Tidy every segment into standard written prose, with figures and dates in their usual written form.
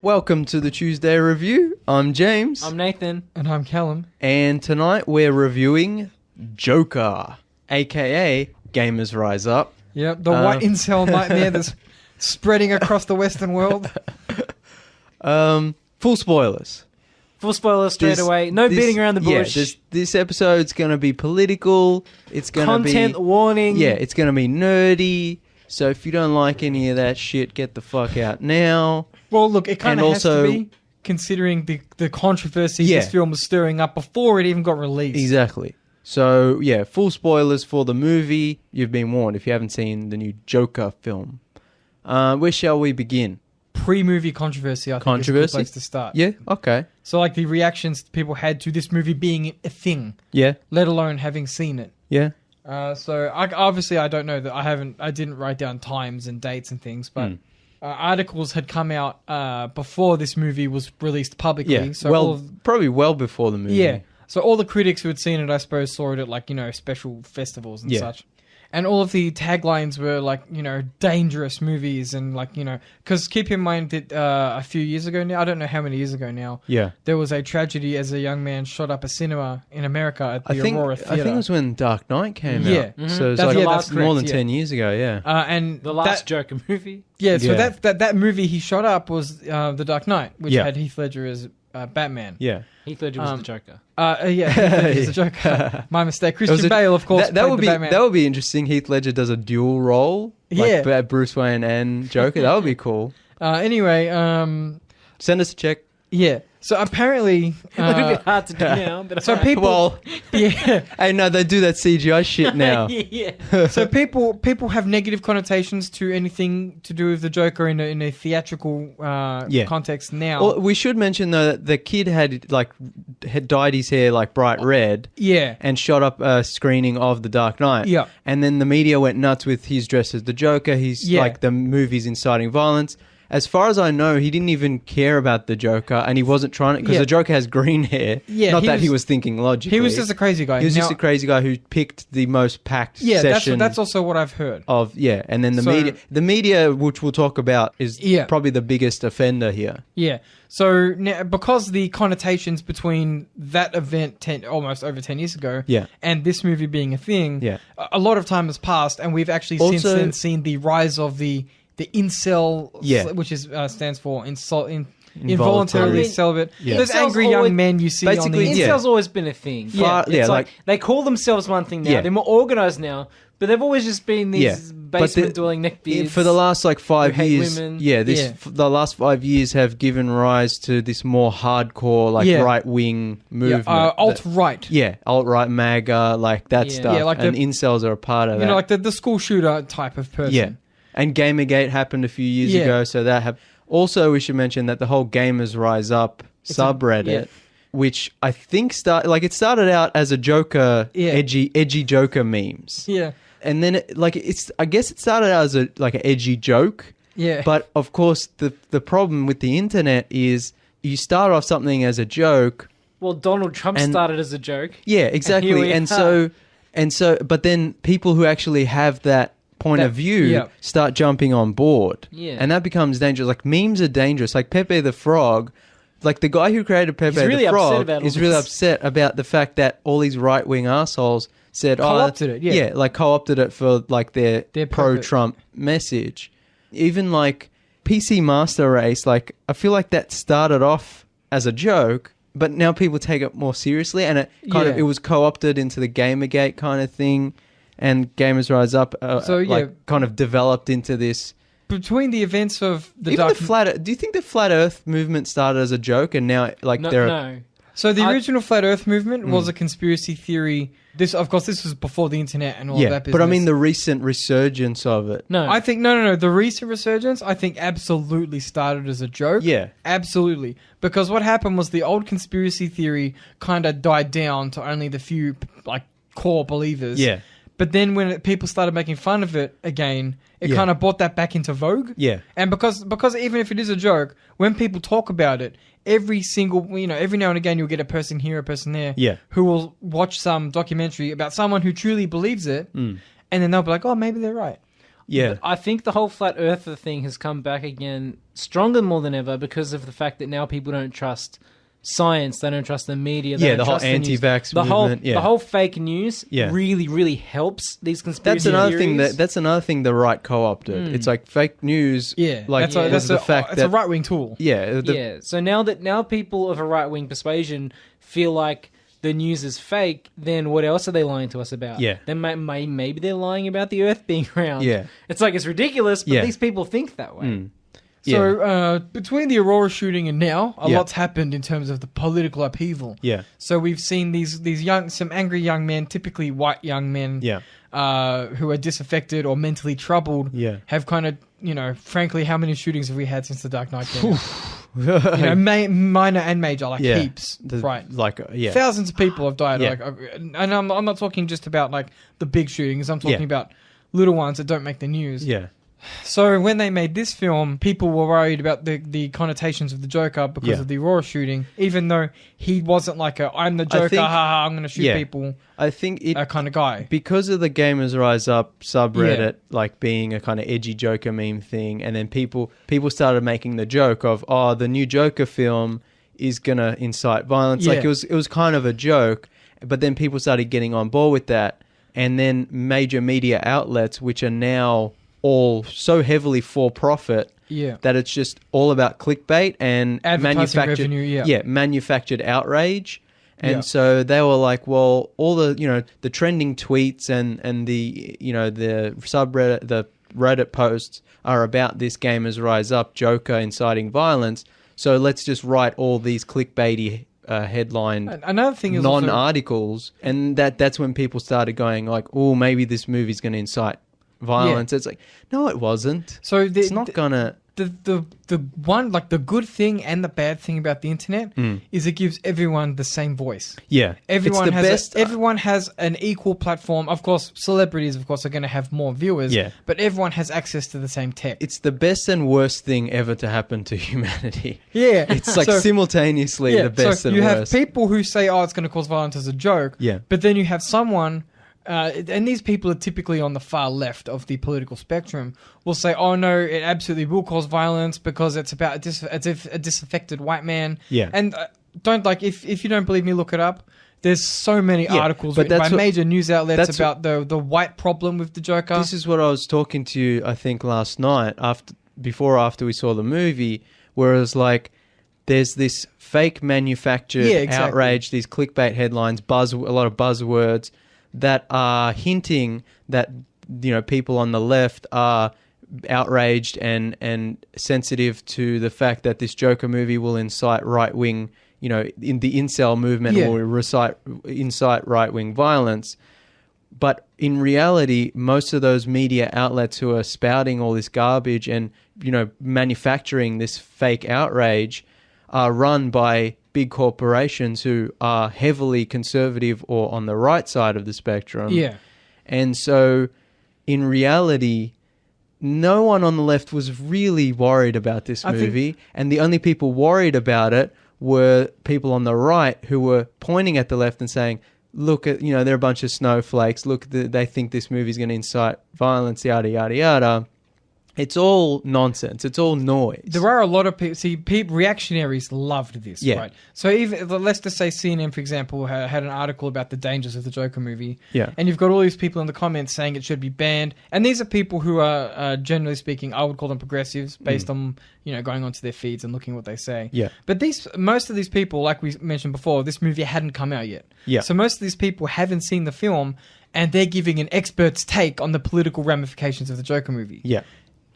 Welcome to the Tuesday Review. I'm James. I'm Nathan. And I'm Callum. And tonight we're reviewing Joker, aka Gamers Rise Up. Yep, the white incel nightmare that's spreading across the Western world. Full spoilers. Full spoilers straight away. No beating around the bush. Yeah, this episode's going to be political. It's going to be... Content warning. Yeah, it's going to be nerdy. So if you don't like any of that shit, get the fuck out now. Well, look, it kind of has to be, considering the controversy this film was stirring up before it even got released. Exactly. So, yeah, full spoilers for the movie. You've been warned if you haven't seen the new Joker film. Where shall we begin? Pre-movie controversy, I think, is a good place to start. Yeah, okay. So, like, the reactions people had to this movie being a thing. Yeah. Let alone having seen it. Yeah. So, obviously, I don't know that I didn't write down times and dates and things, but... articles had come out before this movie was released publicly. Yeah, so probably well before the movie. Yeah. So all the critics who had seen it, I suppose, saw it at, like, special festivals and such. And all of the taglines were, like, dangerous movies and, like, because keep in mind that a few years ago now, I don't know how many years ago now, there was a tragedy as a young man shot up a cinema in America at the Aurora Theatre. I think it was when Dark Knight came out. Mm-hmm. So it's that's more than 10 years ago, and the last Joker movie. Yeah, so that movie he shot up was The Dark Knight, which had Heath Ledger as Batman. Yeah. Heath Ledger was the Joker. Heath Ledger was the Joker. My mistake. Christian Bale, of course, that would the be Batman. That would be interesting. Heath Ledger does a dual role, like Bruce Wayne and Joker. That would be cool. Anyway, send us a check. Yeah. So apparently, it would be hard to do now. But so people, hey, no, they do that CGI shit now. So people have negative connotations to anything to do with the Joker in a theatrical context now. Well, we should mention though that the kid had dyed his hair like bright red. Yeah. And shot up a screening of The Dark Knight. Yeah. And then the media went nuts with he's dressed as the Joker. He's like the movie's inciting violence. As far as I know, he didn't even care about the Joker, and he wasn't trying it because the Joker has green hair. Yeah, not that he was thinking logically. He was just a crazy guy. He was just a crazy guy who picked the most packed session. That's also what I've heard. And then the media, which we'll talk about, is probably the biggest offender here. Yeah. So now, because the connotations between that event almost over 10 years ago and this movie being a thing, a lot of time has passed, and we've actually since then seen the rise of the incel, which is stands for involuntarily celibate. Those angry young men you see on the incel's always been a thing. It's like they call themselves one thing now. They're more organized now, but they've always just been these basement-dwelling neckbeards for the last 5 years. Women. The last 5 years have given rise to this more hardcore, right-wing movement. Alt-right. Alt-right, MAGA, like that stuff. And incels are a part of that. Like the school shooter type of person. Yeah. And Gamergate happened a few years ago, so that happened. Also, we should mention that the whole Gamers Rise Up subreddit, which I think it started out as a Joker, edgy Joker memes. Yeah. And then I guess it started out as an edgy joke. Yeah. But of course, the problem with the internet is you start off something as a joke. Well, Donald Trump started as a joke. Yeah, exactly. And so, but then people who actually have that point of view start jumping on board, and that becomes dangerous. Like, memes are dangerous. Like Pepe the Frog, like the guy who created Pepe the Frog is really upset about the fact that all these right-wing assholes said co-opted it, co-opted it for their pro-Trump message. Even like PC Master Race, I feel like that started off as a joke, but now people take it more seriously, and it it was co-opted into the Gamergate kind of thing. And Gamers Rise Up kind of developed into this. Between the events of do you think the Flat Earth movement started as a joke and now No. So the original Flat Earth movement was a conspiracy theory. This was before the internet and all that business. But I mean the recent resurgence of it. No. I think, no. The recent resurgence, I think, absolutely started as a joke. Yeah. Absolutely. Because what happened was the old conspiracy theory kind of died down to only the few, core believers. Yeah. But then when people started making fun of it again, it kind of brought that back into vogue. Yeah. And because even if it is a joke, when people talk about it, every now and again you'll get a person here, a person there, who will watch some documentary about someone who truly believes it, and then they'll be like, oh, maybe they're right. Yeah. But I think the whole flat earther thing has come back again stronger more than ever because of the fact that now people don't trust science, they don't trust the media, they don't the whole trust the news. anti-vax movement. The whole fake news really, really helps these conspiracy theories. That's another thing the right co-opted. It's like fake news. Yeah, like that's a right-wing tool. Yeah. So now people of a right-wing persuasion feel like the news is fake, then what else are they lying to us about? Yeah. Then maybe they're lying about the Earth being round. Yeah. It's like, it's ridiculous, but these people think that way. So between the Aurora shooting and now, a lot's happened in terms of the political upheaval. Yeah. So we've seen some angry young men, typically white young men, who are disaffected or mentally troubled, have kind of, frankly, how many shootings have we had since The Dark Knight came out? Minor and major, heaps, right? Thousands of people have died, and I'm not talking just about like the big shootings. I'm talking about little ones that don't make the news. Yeah. So when they made this film, people were worried about the connotations of the Joker because of the Aurora shooting, even though he wasn't like I'm the Joker, I'm going to shoot people. I think that kind of guy. Because of the Gamers Rise Up subreddit, like being a kind of edgy Joker meme thing, and then people started making the joke of, the new Joker film is going to incite violence. Like it was kind of a joke, but then people started getting on board with that, and then major media outlets, which are now all so heavily for profit that it's just all about clickbait and manufactured outrage. And so they were like, well, all the the trending tweets and the the subreddit, the Reddit posts are about this Gamers Rise Up Joker inciting violence, so let's just write all these clickbaity headline non-articles. And that's when people started going like, oh, maybe this movie's going to incite violence. It's like, no, it wasn't. So it's not gonna. The one, like the good thing and the bad thing about the internet is it gives everyone the same voice. Yeah, everyone has an equal platform. Of course, celebrities, are going to have more viewers. Yeah, but everyone has access to the same tech. It's the best and worst thing ever to happen to humanity. Yeah, it's like simultaneously the best and worst. You have people who say, "Oh, it's going to cause violence" as a joke. Yeah, but then you have someone. And these people are typically on the far left of the political spectrum, will say, oh no, it absolutely will cause violence because it's about a disaffected white man. Yeah. And if you don't believe me, look it up. There's so many articles written by major news outlets about the white problem with the Joker. This is what I was talking to you, I think, last night, after we saw the movie, where it was like, there's this fake manufactured outrage, these clickbait headlines, a lot of buzzwords, that are hinting that people on the left are outraged and sensitive to the fact that this Joker movie will incite right-wing, in the incel movement will incite right-wing violence. But in reality, most of those media outlets who are spouting all this garbage and manufacturing this fake outrage are run by big corporations who are heavily conservative or on the right side of the spectrum. Yeah. And so in reality, no one on the left was really worried about this movie. And the only people worried about it were people on the right who were pointing at the left and saying, look, they're a bunch of snowflakes. Look, they think this movie's going to incite violence, yada, yada, yada. It's all nonsense. It's all noise. There are a lot of people. Reactionaries loved this, right? So even let's just say CNN, for example, had an article about the dangers of the Joker movie. Yeah. And you've got all these people in the comments saying it should be banned. And these are people who are, generally speaking, I would call them progressives based on, going onto their feeds and looking what they say. Yeah. But most of these people, like we mentioned before, this movie hadn't come out yet. Yeah. So most of these people haven't seen the film and they're giving an expert's take on the political ramifications of the Joker movie. Yeah.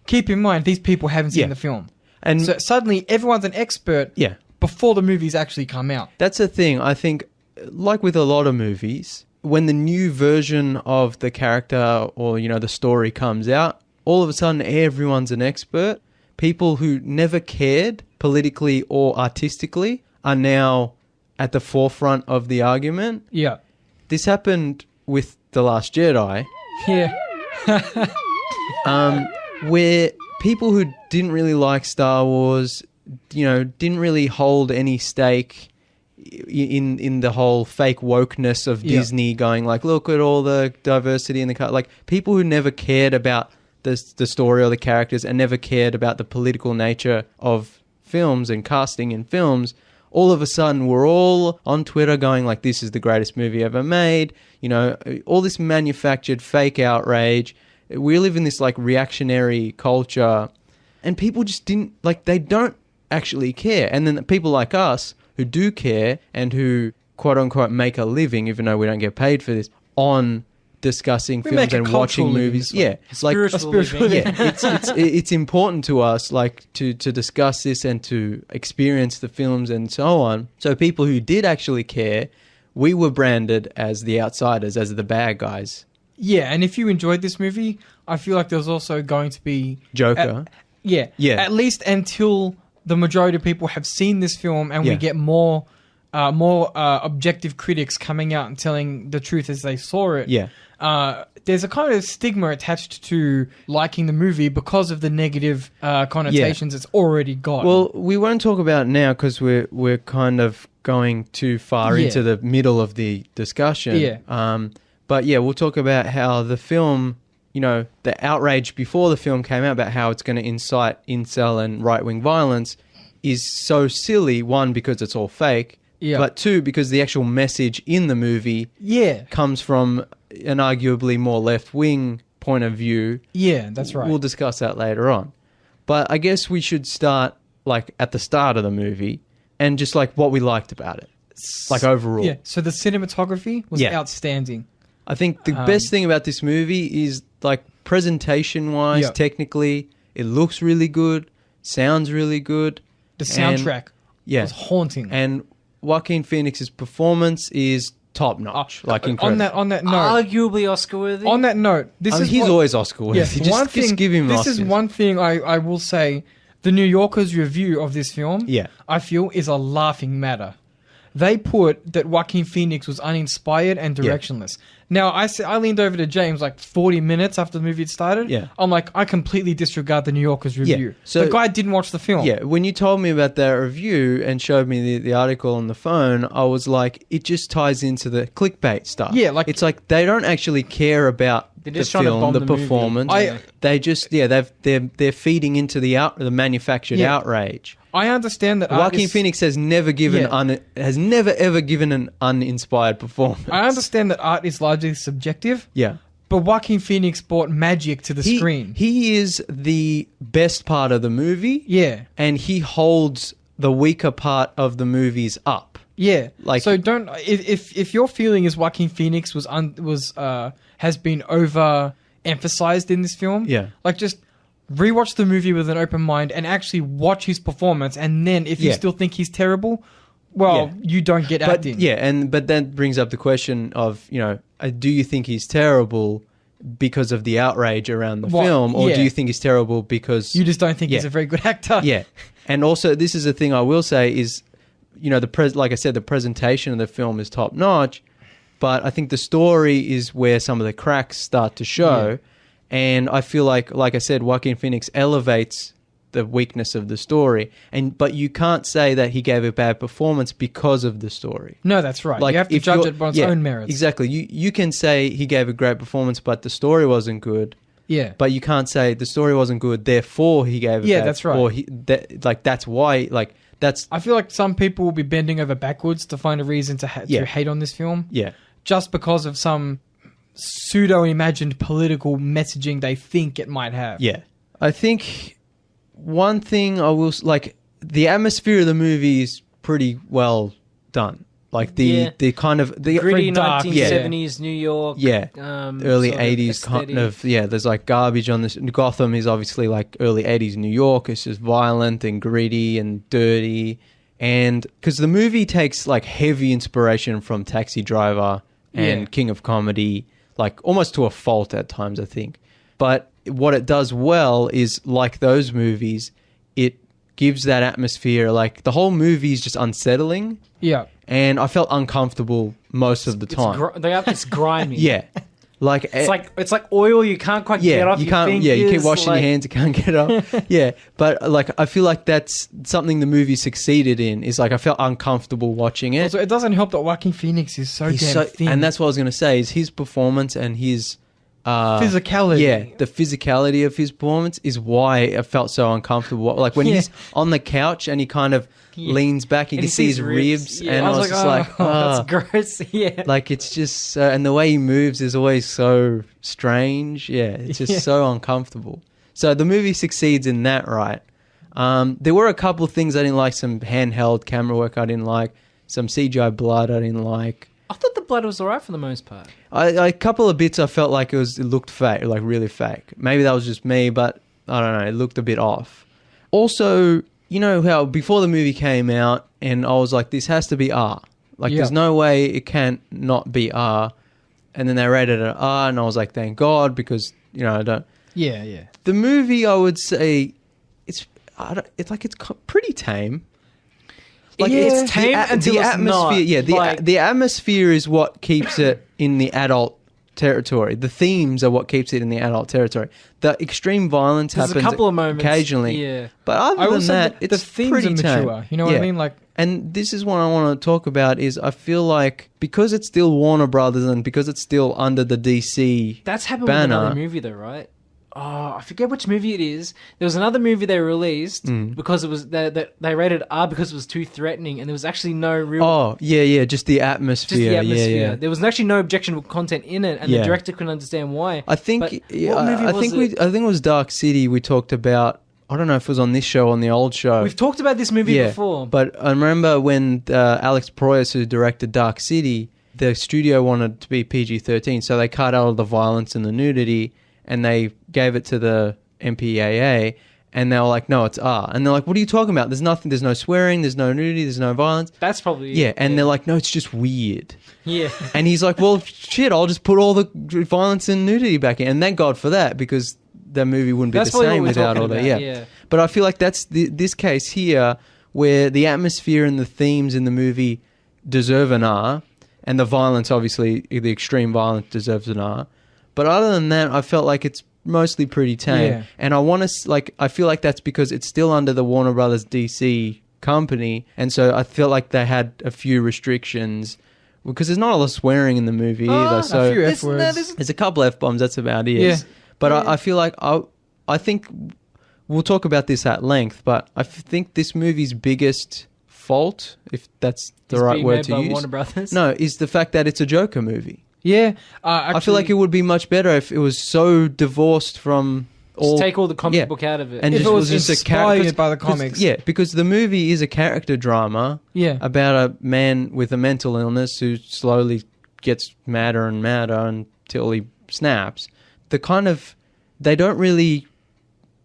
Keep in mind, these people haven't seen the film. And so suddenly everyone's an expert before the movies actually come out. That's the thing. I think, like with a lot of movies, when the new version of the character or, the story comes out, all of a sudden everyone's an expert. People who never cared politically or artistically are now at the forefront of the argument. Yeah. This happened with The Last Jedi. Yeah. Where people who didn't really like Star Wars, didn't really hold any stake in the whole fake wokeness of Disney going like, look at all the diversity in the car. Like, people who never cared about the story or the characters and never cared about the political nature of films and casting in films, all of a sudden we're all on Twitter going like, this is the greatest movie ever made. You know, all this manufactured fake outrage. We live in this like reactionary culture, and people just didn't, like, they don't actually care. And then the people like us who do care and who quote unquote make a living, even though we don't get paid for this, on discussing films and watching movies. Yeah, it's like a spiritual living. Yeah, it's important to us, like, to discuss this and to experience the films and so on. So people who did actually care, we were branded as the outsiders, as the bad guys. Yeah, and if you enjoyed this movie, I feel like there's also going to be Joker. At least until the majority of people have seen this film and we get more objective critics coming out and telling the truth as they saw it. Yeah. There's a kind of stigma attached to liking the movie because of the negative connotations it's already got. Well, we won't talk about it now because we're kind of going too far into the middle of the discussion. Yeah. But yeah, we'll talk about how the film, you know, the outrage before the film came out about how it's going to incite incel and right-wing violence is so silly. One, because it's all fake. Yeah. But two, because the actual message in the movie comes from an arguably more left-wing point of view. Yeah, that's right. We'll discuss that later on. But I guess we should start like at the start of the movie and just like what we liked about it. Like overall. Yeah, so the cinematography was outstanding. I think the best thing about this movie is like presentation-wise, technically, it looks really good, sounds really good. The soundtrack was haunting. And Joaquin Phoenix's performance is top notch, like incredible. On that note, arguably Oscar worthy. On that note, he's always Oscar worthy. Yes, just give him Oscars. This is one thing I will say. The New Yorker's review of this film, I feel, is a laughing matter. They put that Joaquin Phoenix was uninspired and directionless. Now, I leaned over to James like 40 minutes after the movie had started. Yeah. I'm like, I completely disregard the New Yorker's review. Yeah. So the guy didn't watch the film. Yeah, when you told me about that review and showed me the article on the phone, I was like, it just ties into the clickbait stuff. Yeah, like it's like they don't actually care about the film, the performance. They just they're feeding into the manufactured outrage. I understand that Joaquin Phoenix has never ever given an uninspired performance. I understand that art is largely subjective. Yeah. But Joaquin Phoenix brought magic to the screen. He is the best part of the movie. Yeah. And he holds the weaker part of the movies up. Yeah. Like, so don't if your feeling is Joaquin Phoenix has been overemphasized in this film, like just rewatch the movie with an open mind and actually watch his performance, and then if you still think he's terrible, you don't get acting. But that brings up the question of, you know, do you think he's terrible because of the outrage around the film, or do you think he's terrible because you just don't think he's a very good actor? Yeah. And also, this is a thing I will say is, you know, like I said, the presentation of the film is top notch, but I think the story is where some of the cracks start to show. Yeah. And I feel like I said, Joaquin Phoenix elevates the weakness of the story, but you can't say that he gave a bad performance because of the story. No, that's right. Like, you have to judge it by its own merits. Exactly. You can say he gave a great performance, but the story wasn't good. Yeah. But you can't say the story wasn't good, therefore he gave a bad. That's right. Or that's why. Like that's. I feel like some people will be bending over backwards to find a reason to hate on this film. Yeah. Just because of some pseudo-imagined political messaging they think it might have. Yeah. I think one thing I will... Like, the atmosphere of the movie is pretty well done. Like, the kind of... the gritty 1970s New York. Yeah. Early 80s kind of... Yeah, there's, like, garbage on this... Gotham is obviously, like, early 80s New York. It's just violent and gritty and dirty. And... Because the movie takes, like, heavy inspiration from Taxi Driver and King of Comedy... Like, almost to a fault at times, I think. But what it does well is, like those movies, it gives that atmosphere. Like, the whole movie is just unsettling. Yeah. And I felt uncomfortable most of the time. It's grimy. Yeah. Like, it's like oil you can't quite get off. You can't. You keep washing your hands, you can't get off. Yeah, but like I feel like that's something the movie succeeded in. Is like I felt uncomfortable watching it. Also, it doesn't help that Joaquin Phoenix is so damn thin. And that's what I was going to say. Is his performance and his physicality. Yeah, the physicality of his performance is why I felt so uncomfortable. Like when he's on the couch and he kind of leans back, you can see his ribs, and I was just like, that's gross. Yeah, like it's just, and the way he moves is always so strange. Yeah, it's just so uncomfortable. So the movie succeeds in that, right? There were a couple of things I didn't like. Some handheld camera work I didn't like. Some CGI blood I didn't like. I thought the blood was alright for the most part. A couple of bits I felt like it looked fake, like really fake. Maybe that was just me, but I don't know. It looked a bit off. Also, you know how before the movie came out, and I was like, this has to be R. Like, there's no way it can't not be R. And then they rated it R, and I was like, thank God, because, you know, I don't... Yeah. The movie, I would say, it's pretty tame. Like, it's tame until it's atmosphere, not. Yeah, the atmosphere is what keeps it in the adult territory. The themes are what keeps it in the adult territory. The extreme violence happens a couple of moments occasionally, but other than that, it's the themes pretty are mature. tame. You know what I mean? Like, and this is what I want to talk about. Is I feel like because it's still Warner Brothers and because it's still under the DC that's happened banner, with another movie though, right? Oh, I forget which movie it is. There was another movie they released because it was that they rated R because it was too threatening, and there was actually no real. Oh yeah, just the atmosphere. Yeah. There was actually no objectionable content in it, and the director couldn't understand why. I think. I think it was Dark City. We talked about. I don't know if it was on this show or on the old show. We've talked about this movie before, but I remember when Alex Proyas, who directed Dark City, the studio wanted to be PG-13, so they cut out all the violence and the nudity. And they gave it to the MPAA, and they were like, no, it's R. And they're like, what are you talking about? There's nothing, there's no swearing, there's no nudity, there's no violence. That's probably... Yeah, and they're like, no, it's just weird. Yeah. And he's like, well, shit, I'll just put all the violence and nudity back in. And thank God for that, because the movie wouldn't be the same without all that. Yeah. But I feel like that's this case here, where the atmosphere and the themes in the movie deserve an R, and the violence, obviously, the extreme violence deserves an R. But other than that, I felt like it's mostly pretty tame. Yeah. And I feel like that's because it's still under the Warner Brothers DC company. And so I feel like they had a few restrictions because there's not a lot of swearing in the movie either. So a few F words. There's a couple F-bombs, that's about it. Yeah. But I feel like I think we'll talk about this at length, but I think this movie's biggest fault, if that's the right word to use, Warner Brothers? No, is the fact that it's a Joker movie. Yeah, actually, I feel like it would be much better if it was so divorced from all... Just take all the comic book out of it. And if it was just inspired by the comics. Yeah, because the movie is a character drama about a man with a mental illness who slowly gets madder and madder until he snaps. They don't really...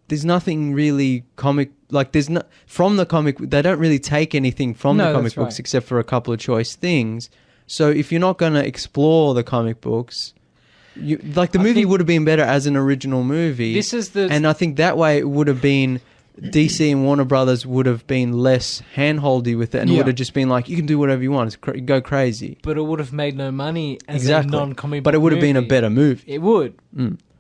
There's nothing really comic... Like, there's no... From the comic... They don't really take anything from the comic books except for a couple of choice things. So if you're not going to explore the comic books, the movie would have been better as an original movie. And I think that way it would have been DC and Warner Brothers would have been less handholdy with it, and would have just been like, you can do whatever you want, go crazy. But it would have made no money as a non-comic book. But it would have been a better movie. It would.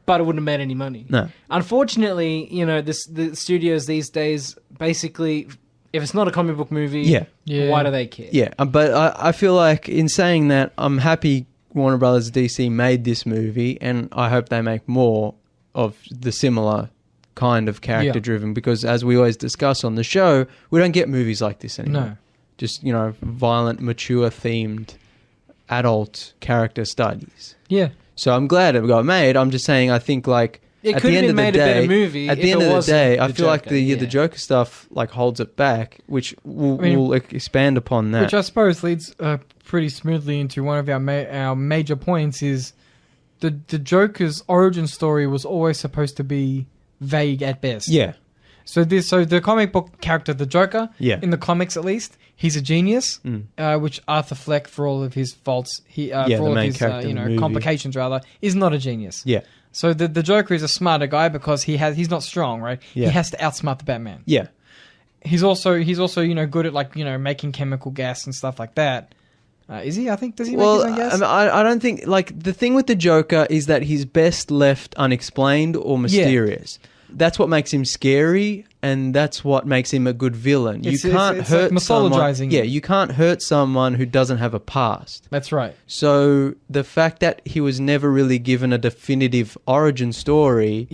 But it wouldn't have made any money. No. Unfortunately, the studios these days basically. If it's not a comic book movie, why do they care? Yeah, but I feel like in saying that, I'm happy Warner Brothers DC made this movie, and I hope they make more of the similar kind of character-driven, because as we always discuss on the show, we don't get movies like this anymore. No. Just, violent, mature-themed adult character studies. Yeah. So I'm glad it got made. I'm just saying I think, like... It could have been made a better movie. At the end of the day, I feel like the Joker stuff holds it back, which we'll expand upon that. Which I suppose leads pretty smoothly into one of our major points is the Joker's origin story was always supposed to be vague at best. Yeah. So the comic book character, the Joker, in the comics at least, he's a genius, which Arthur Fleck, for all of his faults, for all of his complications rather, is not a genius. Yeah. So the Joker is a smarter guy because he's not strong, right? Yeah. He has to outsmart the Batman. Yeah. He's also good at making chemical gas and stuff like that. Is he? I think does he make his own gas? I don't think the thing with the Joker is that he's best left unexplained or mysterious. Yeah. That's what makes him scary, and that's what makes him a good villain. It's hurt like mythologizing. You can't hurt someone who doesn't have a past. That's right. So the fact that he was never really given a definitive origin story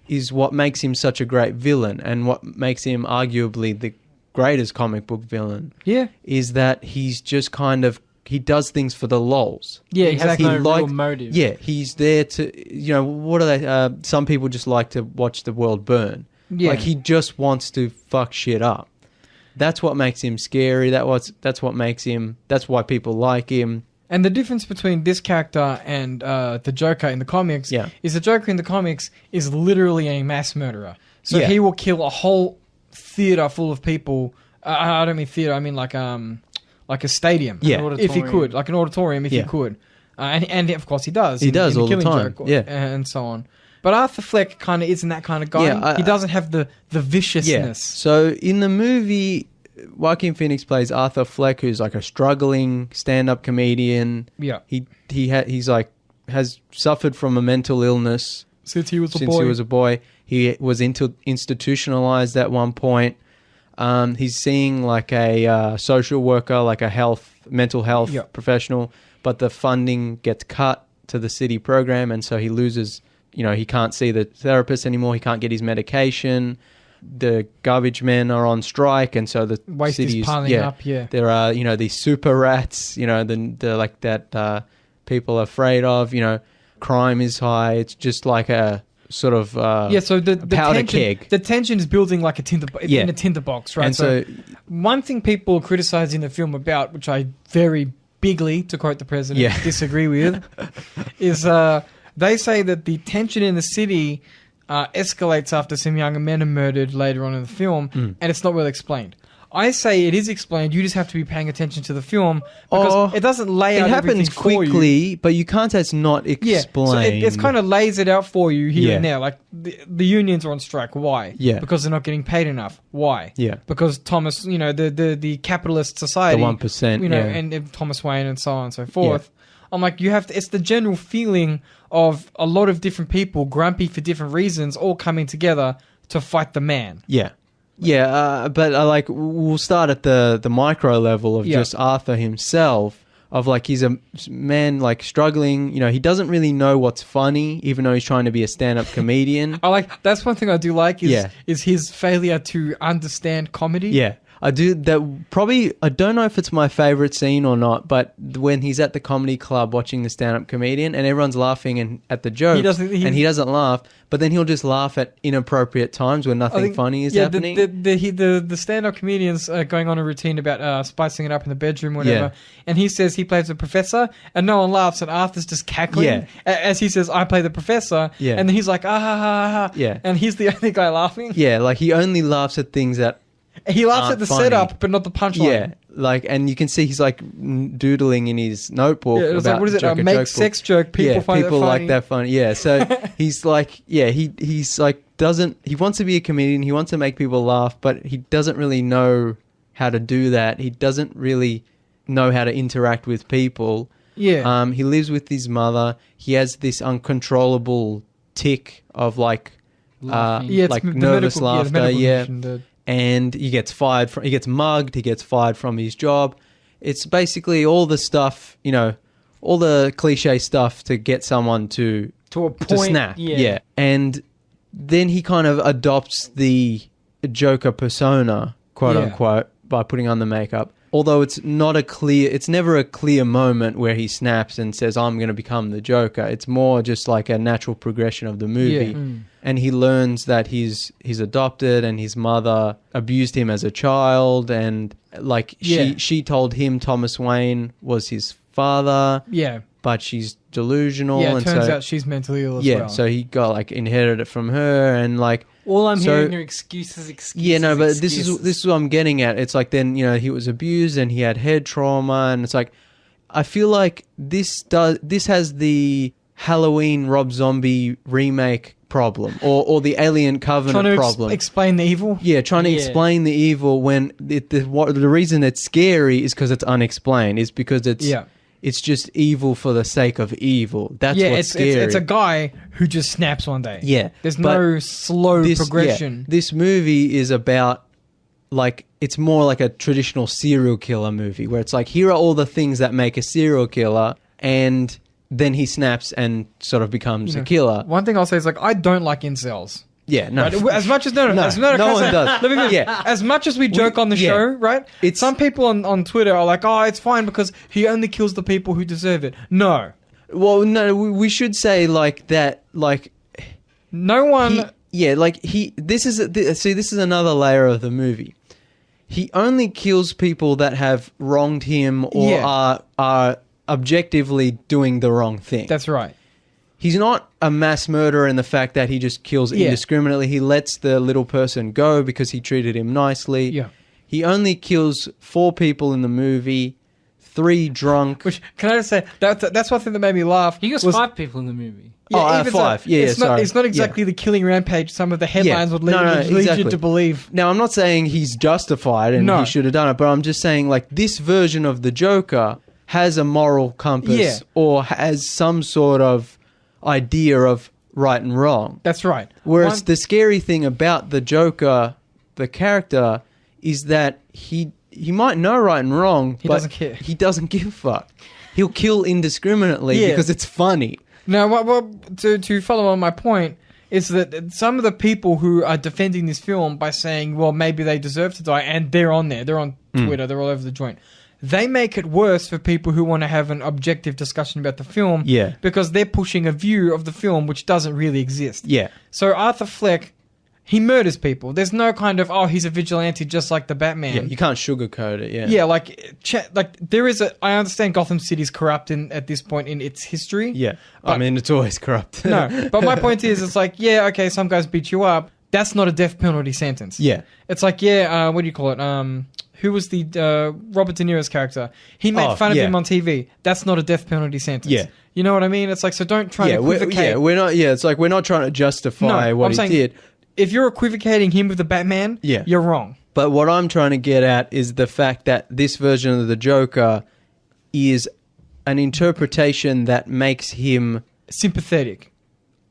is what makes him such a great villain, and what makes him arguably the greatest comic book villain. Yeah. Is that he's just kind of, he does things for the lols. Yeah, exactly. He has no real motive. Yeah, he's there to, what are they? Some people just like to watch the world burn. Yeah. Like, he just wants to fuck shit up. That's what makes him scary. That's what makes him, that's why people like him. And the difference between this character and the Joker in the comics is the Joker in the comics is literally a mass murderer. So he will kill a whole theater full of people. I don't mean theater, I mean like a stadium. Yeah. If he could. Like an auditorium if he could. And of course he does. He does all the time. Joke, and so on. But Arthur Fleck kind of isn't that kind of guy. He doesn't have the viciousness. Yeah. So in the movie, Joaquin Phoenix plays Arthur Fleck, who's like a struggling stand-up comedian. Yeah. He's like, has suffered from a mental illness since he was a boy. He was institutionalized at one point. He's seeing like a social worker, like a mental health professional, but the funding gets cut to the city program, and so he loses, he can't see the therapist anymore, he can't get his medication. The garbage men are on strike, and so the waste city is piling up. There are, these super rats, the like that people are afraid of. Crime is high. It's just like a sort of so the powder tension, keg. The tension is building like in a tinderbox, right? And so one thing people criticize in the film about, which I very bigly, to quote the president, disagree with, is they say that the tension in the city escalates after some younger men are murdered later on in the film, and it's not well explained. I say it is explained. You just have to be paying attention to the film because it doesn't lay out everything for you. It happens quickly, but you can't say it's not explained. So it kind of lays it out for you here and there. Like the unions are on strike. Why? Yeah. Because they're not getting paid enough. Why? Yeah. Because Thomas, the capitalist society, the 1%, and Thomas Wayne and so on and so forth. Yeah. I'm like, you have to. It's the general feeling of a lot of different people, grumpy for different reasons, all coming together to fight the man. Yeah. Yeah, but we'll start at the micro level of just Arthur himself, of like he's a man like struggling, he doesn't really know what's funny, even though he's trying to be a stand-up comedian. That's one thing I do like is his failure to understand comedy. Yeah. I do that. Probably, I don't know if it's my favorite scene or not, but when he's at the comedy club watching the stand-up comedian and everyone's laughing at the joke, and he doesn't laugh, but then he'll just laugh at inappropriate times when nothing funny is happening. The stand-up comedian's going on a routine about spicing it up in the bedroom, whatever, and he says he plays the professor, and no one laughs, and Arthur's just cackling as he says, "I play the professor," and then he's like, "Ah ha ha ha," and he's the only guy laughing. Yeah, like he only laughs at things that. He laughs at the setup, but not the punchline. Yeah, and you can see he's like doodling in his notebook. Yeah, it's like, what is it? A make sex joke. People find people that funny. like that funny. Yeah, so he's like, he's like he wants to be a comedian. He wants to make people laugh, but he doesn't really know how to do that. He doesn't really know how to interact with people. Yeah. He lives with his mother. He has this uncontrollable tic of like nervous laughter. And he gets fired he gets mugged, he gets fired from his job. It's basically all the stuff, all the cliche stuff to get someone to a point, to snap. Yeah. And then he kind of adopts the Joker persona, quote unquote, by putting on the makeup. Although it's never a clear moment where he snaps and says, "I'm going to become the Joker." It's more just like a natural progression of the movie. Yeah. And he learns that he's adopted and his mother abused him as a child, and like she told him Thomas Wayne was his father. Yeah. But she's delusional. Yeah, it turns out she's mentally ill as well. Yeah, so he got inherited it from her, and all I'm hearing are excuses. Yeah, no, but excuses. this is what I'm getting at. It's like then he was abused and he had head trauma, and it's like I feel like this has the Halloween Rob Zombie remake problem or the Alien Covenant problem. Explain the evil. Yeah, trying to explain the evil when the reason it's scary is because it's unexplained. Is because It's just evil for the sake of evil. That's what's scary. It's a guy who just snaps one day. Yeah. There's no slow progression. Yeah, this movie is about, like, it's more like a traditional serial killer movie where it's like, here are all the things that make a serial killer, and then he snaps and sort of becomes a killer. One thing I'll say is, like, I don't like incels. Yeah, no. Right? As much as no one does. Yeah. As much as we joke on the show, right? Some people on Twitter are like, "Oh, it's fine because he only kills the people who deserve it." No. Well, no, we should say like that. Like, no one. This is another layer of the movie. He only kills people that have wronged him or are objectively doing the wrong thing. That's right. He's not a mass murderer in the fact that he just kills indiscriminately. He lets the little person go because he treated him nicely. Yeah. He only kills 4 people in the movie, 3 drunk. Which, can I just say, that's one thing that made me laugh. He kills 5 people in the movie. Yeah, 5. It's not exactly the killing rampage some of the headlines would lead you to believe. Now, I'm not saying he's justified and he should have done it, but I'm just saying, like, this version of the Joker has a moral compass or has some sort of idea of right and wrong. That's right. Whereas the scary thing about the Joker, the character, is that he might know right and wrong, but doesn't care. He doesn't give a fuck. He'll kill indiscriminately because it's funny. Now, to follow on my point, is that some of the people who are defending this film by saying, well, maybe they deserve to die, and they're on there, they're on Twitter, they're all over the joint. They make it worse for people who want to have an objective discussion about the film because they're pushing a view of the film which doesn't really exist. Yeah. So Arthur Fleck, he murders people. There's no kind of, he's a vigilante just like the Batman. Yeah, you can't sugarcoat it, Yeah, like there is I understand Gotham City's corrupt at this point in its history. Yeah, I mean, it's always corrupt. No, but my point is, it's like, some guys beat you up. That's not a death penalty sentence. Yeah. It's like, what do you call it? Who was the Robert De Niro's character? He made fun of him on TV. That's not a death penalty sentence. Yeah. You know what I mean? It's like, so don't try to equivocate. We're not. Yeah, it's like we're not trying to justify what he did. If you're equivocating him with the Batman, you're wrong. But what I'm trying to get at is the fact that this version of the Joker is an interpretation that makes him sympathetic.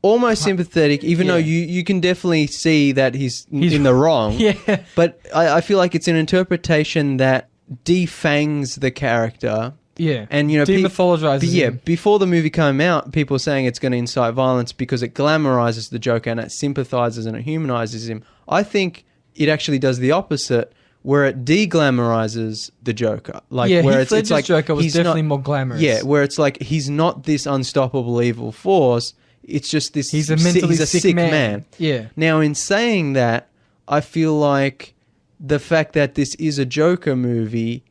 Almost sympathetic, even though you can definitely see that he's in the wrong. Yeah. But I feel like it's an interpretation that defangs the character. Yeah. And, demythologizes him. Before the movie came out, people were saying it's going to incite violence because it glamorizes the Joker and it sympathizes and it humanizes him. I think it actually does the opposite, where it de-glamorizes the Joker. Like, where Heath Ledger's Joker was definitely more glamorous. Yeah, where it's like he's not this unstoppable evil force. It's just this. He's a mentally sick man. Yeah. Now, in saying that, I feel like the fact that this is a Joker movie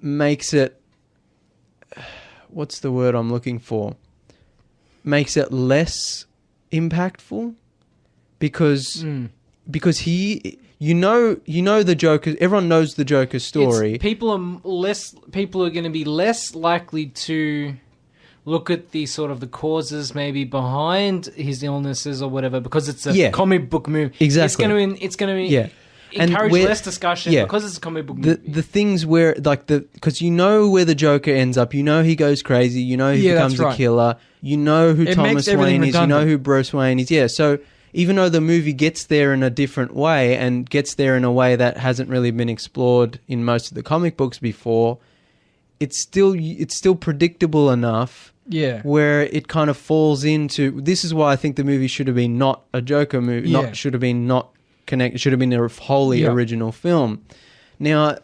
makes it. What's the word I'm looking for? Makes it less impactful, because he, the Joker. Everyone knows the Joker story. People are going to be less likely to look at the sort of the causes maybe behind his illnesses or whatever, because it's a comic book movie. Exactly. It's going to encourage less discussion because it's a comic book movie. The things where, like, because where the Joker ends up, he goes crazy, he becomes a killer, who Thomas Wayne is, who Bruce Wayne is. Yeah, so even though the movie gets there in a different way and gets there in a way that hasn't really been explored in most of the comic books before, it's still predictable enough. Yeah, where it kind of falls into. This is why I think the movie should have been not a Joker movie. Should have been a wholly original film. Now,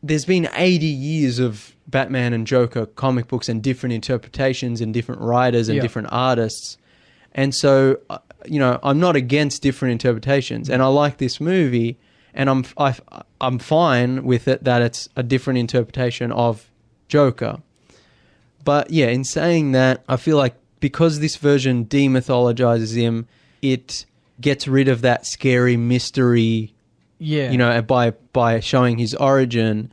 there's been 80 years of Batman and Joker comic books and different interpretations and different writers and different artists, and so I'm not against different interpretations, and I like this movie, and I'm fine with it that it's a different interpretation of Joker. But yeah, in saying that, I feel like because this version demythologizes him, it gets rid of that scary mystery, by showing his origin.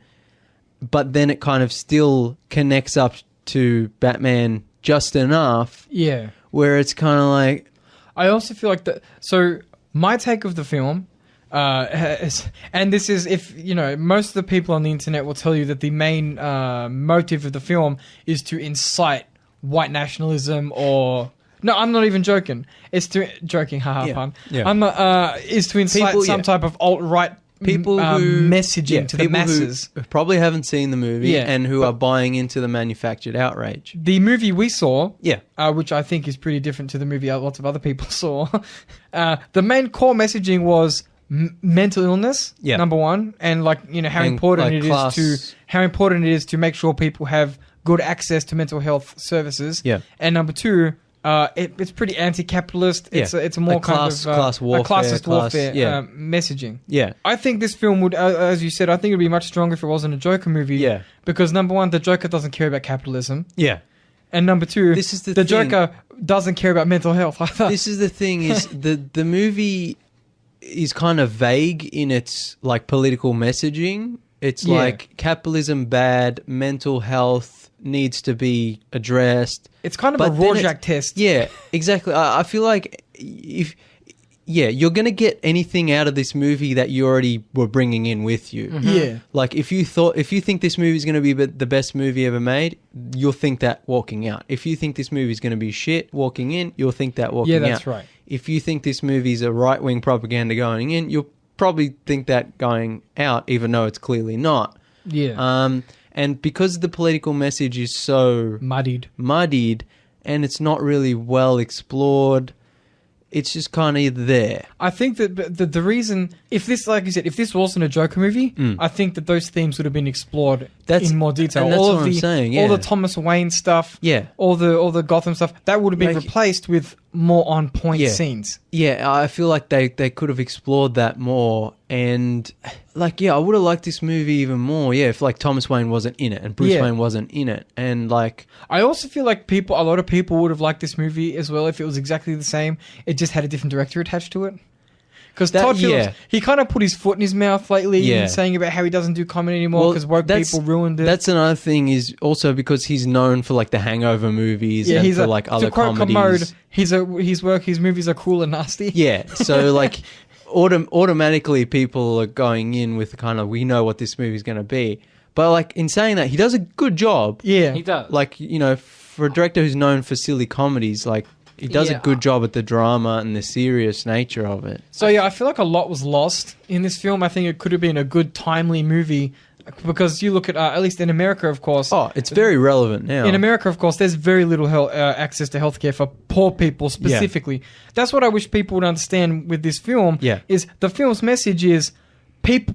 But then it kind of still connects up to Batman just enough. Yeah. Where it's kind of like... I also feel like that... So, my take of the film And this is, if you know, most of the people on the internet will tell you that the main motive of the film is to incite white nationalism, or no, I'm not even joking. It's to haha, pun. Yeah. Is to incite some type of alt-right messaging to the masses who probably haven't seen the movie and who are buying into the manufactured outrage. The movie we saw, which I think is pretty different to the movie lots of other people saw, the main core messaging was mental illness, number one, and how important it is to make sure people have good access to mental health services. Yeah. And number two, it's pretty anti-capitalist. It's a more class warfare messaging. Yeah, I think this film would, as you said, I think it would be much stronger if it wasn't a Joker movie. Yeah, because number one, the Joker doesn't care about capitalism. Yeah, and number two, the Joker doesn't care about mental health either. This is the thing: is the movie is kind of vague in its political messaging. It's like capitalism bad, mental health needs to be addressed. It's kind of a Rorschach test. Yeah, exactly. I feel like you're going to get anything out of this movie that you already were bringing in with you. Mm-hmm. Yeah. Like if you think this movie is going to be the best movie ever made, you'll think that walking out. If you think this movie is going to be shit walking in, you'll think that walking out. Yeah, that's right. If you think this movie is a right-wing propaganda going in, you'll probably think that going out, even though it's clearly not. Yeah. And because the political message is so muddied, and it's not really well explored, it's just kind of there. I think that the reason, if this, like you said, if this wasn't a Joker movie, I think that those themes would have been explored in more detail. And that's what I'm saying. Yeah. All the Thomas Wayne stuff, all the Gotham stuff, that would have been replaced with more on point scenes. Yeah, I feel like they could have explored that more, and I would have liked this movie even more. Yeah, if Thomas Wayne wasn't in it and Bruce Wayne wasn't in it, and I also feel like a lot of people would have liked this movie as well if it was exactly the same. It just had a different director attached to it. Because Todd Phillips, he kind of put his foot in his mouth lately and saying about how he doesn't do comedy anymore because woke people ruined it. That's another thing, is also because he's known for the Hangover movies and for other comedies. His movies are cool and nasty. Yeah, so automatically people are going in with we know what this movie's going to be. But in saying that, he does a good job. Yeah, he does. For a director who's known for silly comedies, he does a good job at the drama and the serious nature of it. So I feel like a lot was lost in this film. I think it could have been a good, timely movie, because you look at least in America, of course. Oh, it's very relevant now. In America, of course, there's very little access to healthcare for poor people specifically. Yeah. That's what I wish people would understand with this film. Yeah. Is the film's message is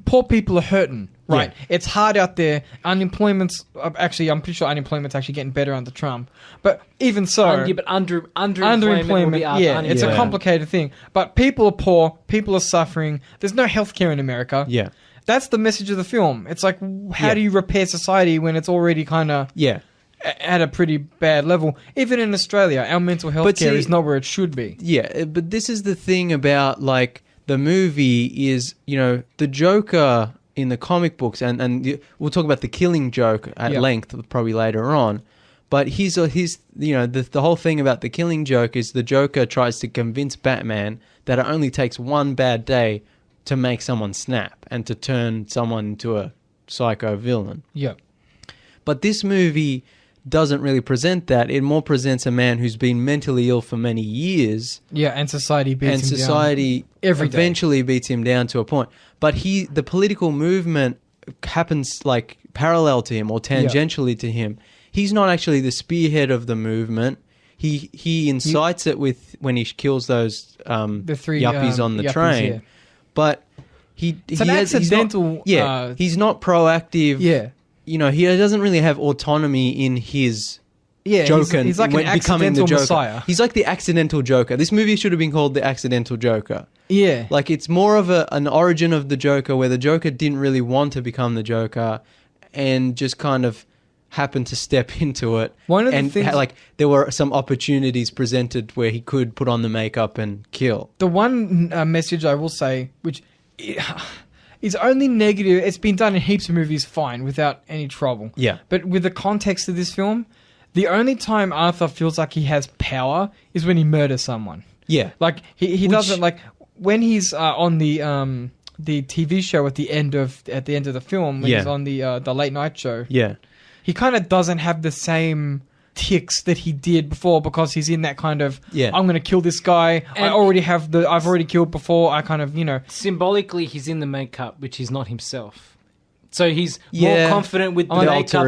poor people are hurting. Right. Yeah. It's hard out there. Unemployment's actually, I'm pretty sure unemployment's actually getting better under Trump. But even so... underemployment, it's a complicated thing. But people are poor. People are suffering. There's no healthcare in America. Yeah. That's the message of the film. It's like, how do you repair society when it's already kind of... Yeah. At a pretty bad level. Even in Australia, our mental health care is not where it should be. Yeah, but this is the thing about, the movie is, the Joker... in the comic books, and we'll talk about the Killing Joke at length probably later on, but the whole thing about the Killing Joke is the Joker tries to convince Batman that it only takes one bad day to make someone snap and to turn someone into a psycho villain. Yeah. But this movie doesn't really present that. It more presents a man who's been mentally ill for many years. Yeah, and society beats him down. And society eventually beats him down to a point. But the political movement happens parallel to him or tangentially to him. He's not actually the spearhead of the movement. He incites it when he kills those the three yuppies on the train. Yeah. But he's accidental. He's not proactive. Yeah. He doesn't really have autonomy in his Joker. He's like an accidental messiah. He's like the accidental Joker. This movie should have been called The Accidental Joker. Yeah. It's more of an origin of the Joker where the Joker didn't really want to become the Joker and just kind of happened to step into it. One of the things... there were some opportunities presented where he could put on the makeup and kill. The one message I will say, which... is only negative. It's been done in heaps of movies fine, without any trouble. Yeah. But with the context of this film, the only time Arthur feels like he has power is when he murders someone. Yeah. He doesn't, when he's on the TV show at the end of the film when he's on the late night show. Yeah, he kind of doesn't have the same ticks that he did before because he's in that kind of I'm going to kill this guy. And I've already killed before. I kind of symbolically he's in the makeup, which is not himself. So he's more confident with the makeup.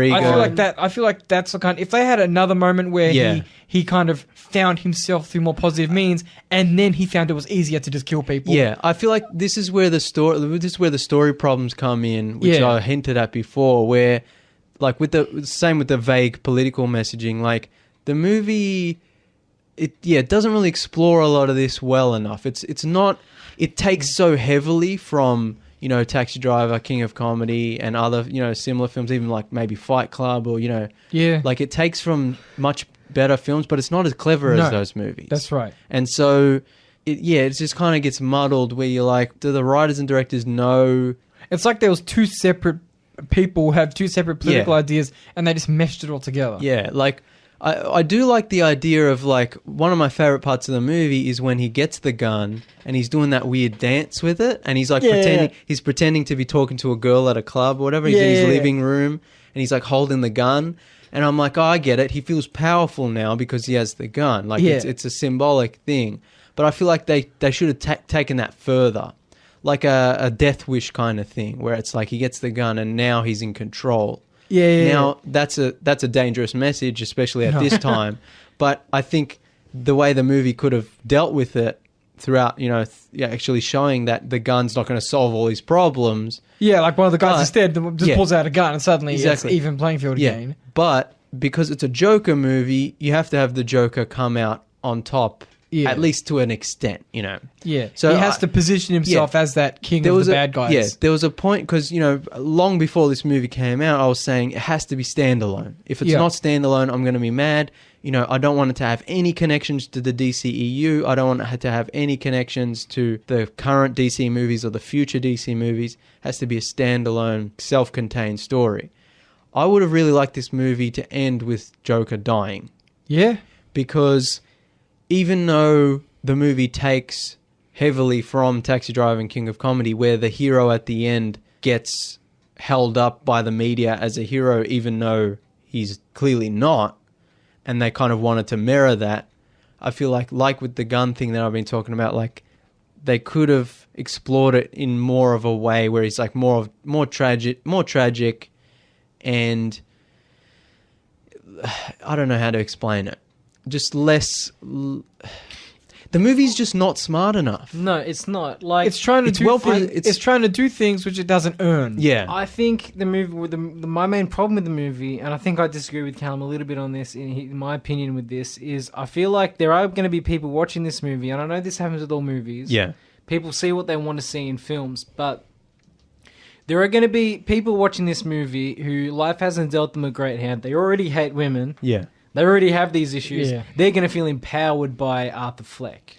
I feel like that's the kind. If they had another moment where he kind of found himself through more positive means, and then he found it was easier to just kill people. Yeah, I feel like this is where the story problems come in, which I hinted at before. Where, like, with the vague political messaging, like the movie, it doesn't really explore a lot of this well enough. It's not. It takes so heavily from Taxi Driver, King of Comedy, and other, similar films, even like maybe Fight Club or, like it takes from much better films, but it's not as clever as those movies. That's right. And so, it just kind of gets muddled where you're like, do the writers and directors know? It's like there was two separate people who have two separate political ideas and they just meshed it all together. Yeah, like... I do like the idea of, like, one of my favorite parts of the movie is when he gets the gun and he's doing that weird dance with it, and he's like he's pretending to be talking to a girl at a club or whatever. He's in his living room and he's like holding the gun, and I'm like, oh, I get it. He feels powerful now because he has the gun. Like it's a symbolic thing, but I feel like they should have taken that further, like a Death Wish kind of thing, where it's like he gets the gun and now he's in control. Now that's a dangerous message, especially at this time. But I think the way the movie could have dealt with it throughout, actually showing that the gun's not going to solve all these problems. Yeah, like one of the guys instead just pulls out a gun and suddenly it's even playing field again. But because it's a Joker movie, you have to have the Joker come out on top. Yeah. At least to an extent, Yeah. So he has to position himself as that king of the bad guys. Yeah, there was a point, because, long before this movie came out, I was saying it has to be standalone. If it's not standalone, I'm going to be mad. I don't want it to have any connections to the DCEU. I don't want it to have any connections to the current DC movies or the future DC movies. It has to be a standalone, self-contained story. I would have really liked this movie to end with Joker dying. Yeah. Because... even though the movie takes heavily from Taxi Driver and King of Comedy, where the hero at the end gets held up by the media as a hero, even though he's clearly not, and they kind of wanted to mirror that, I feel like with the gun thing that I've been talking about, like they could have explored it in more of a way where he's like more tragic, and I don't know how to explain it. Just less. The movie's just not smart enough. No, it's not. Like it's trying to do things which it doesn't earn. Yeah, I think the movie with my main problem with the movie, and I think I disagree with Callum a little bit on this. In my opinion, with this is, I feel like there are going to be people watching this movie, and I know this happens with all movies. Yeah, people see what they want to see in films, but there are going to be people watching this movie who life hasn't dealt them a great hand. They already hate women. Yeah. They already have these issues. Yeah. They're going to feel empowered by Arthur Fleck.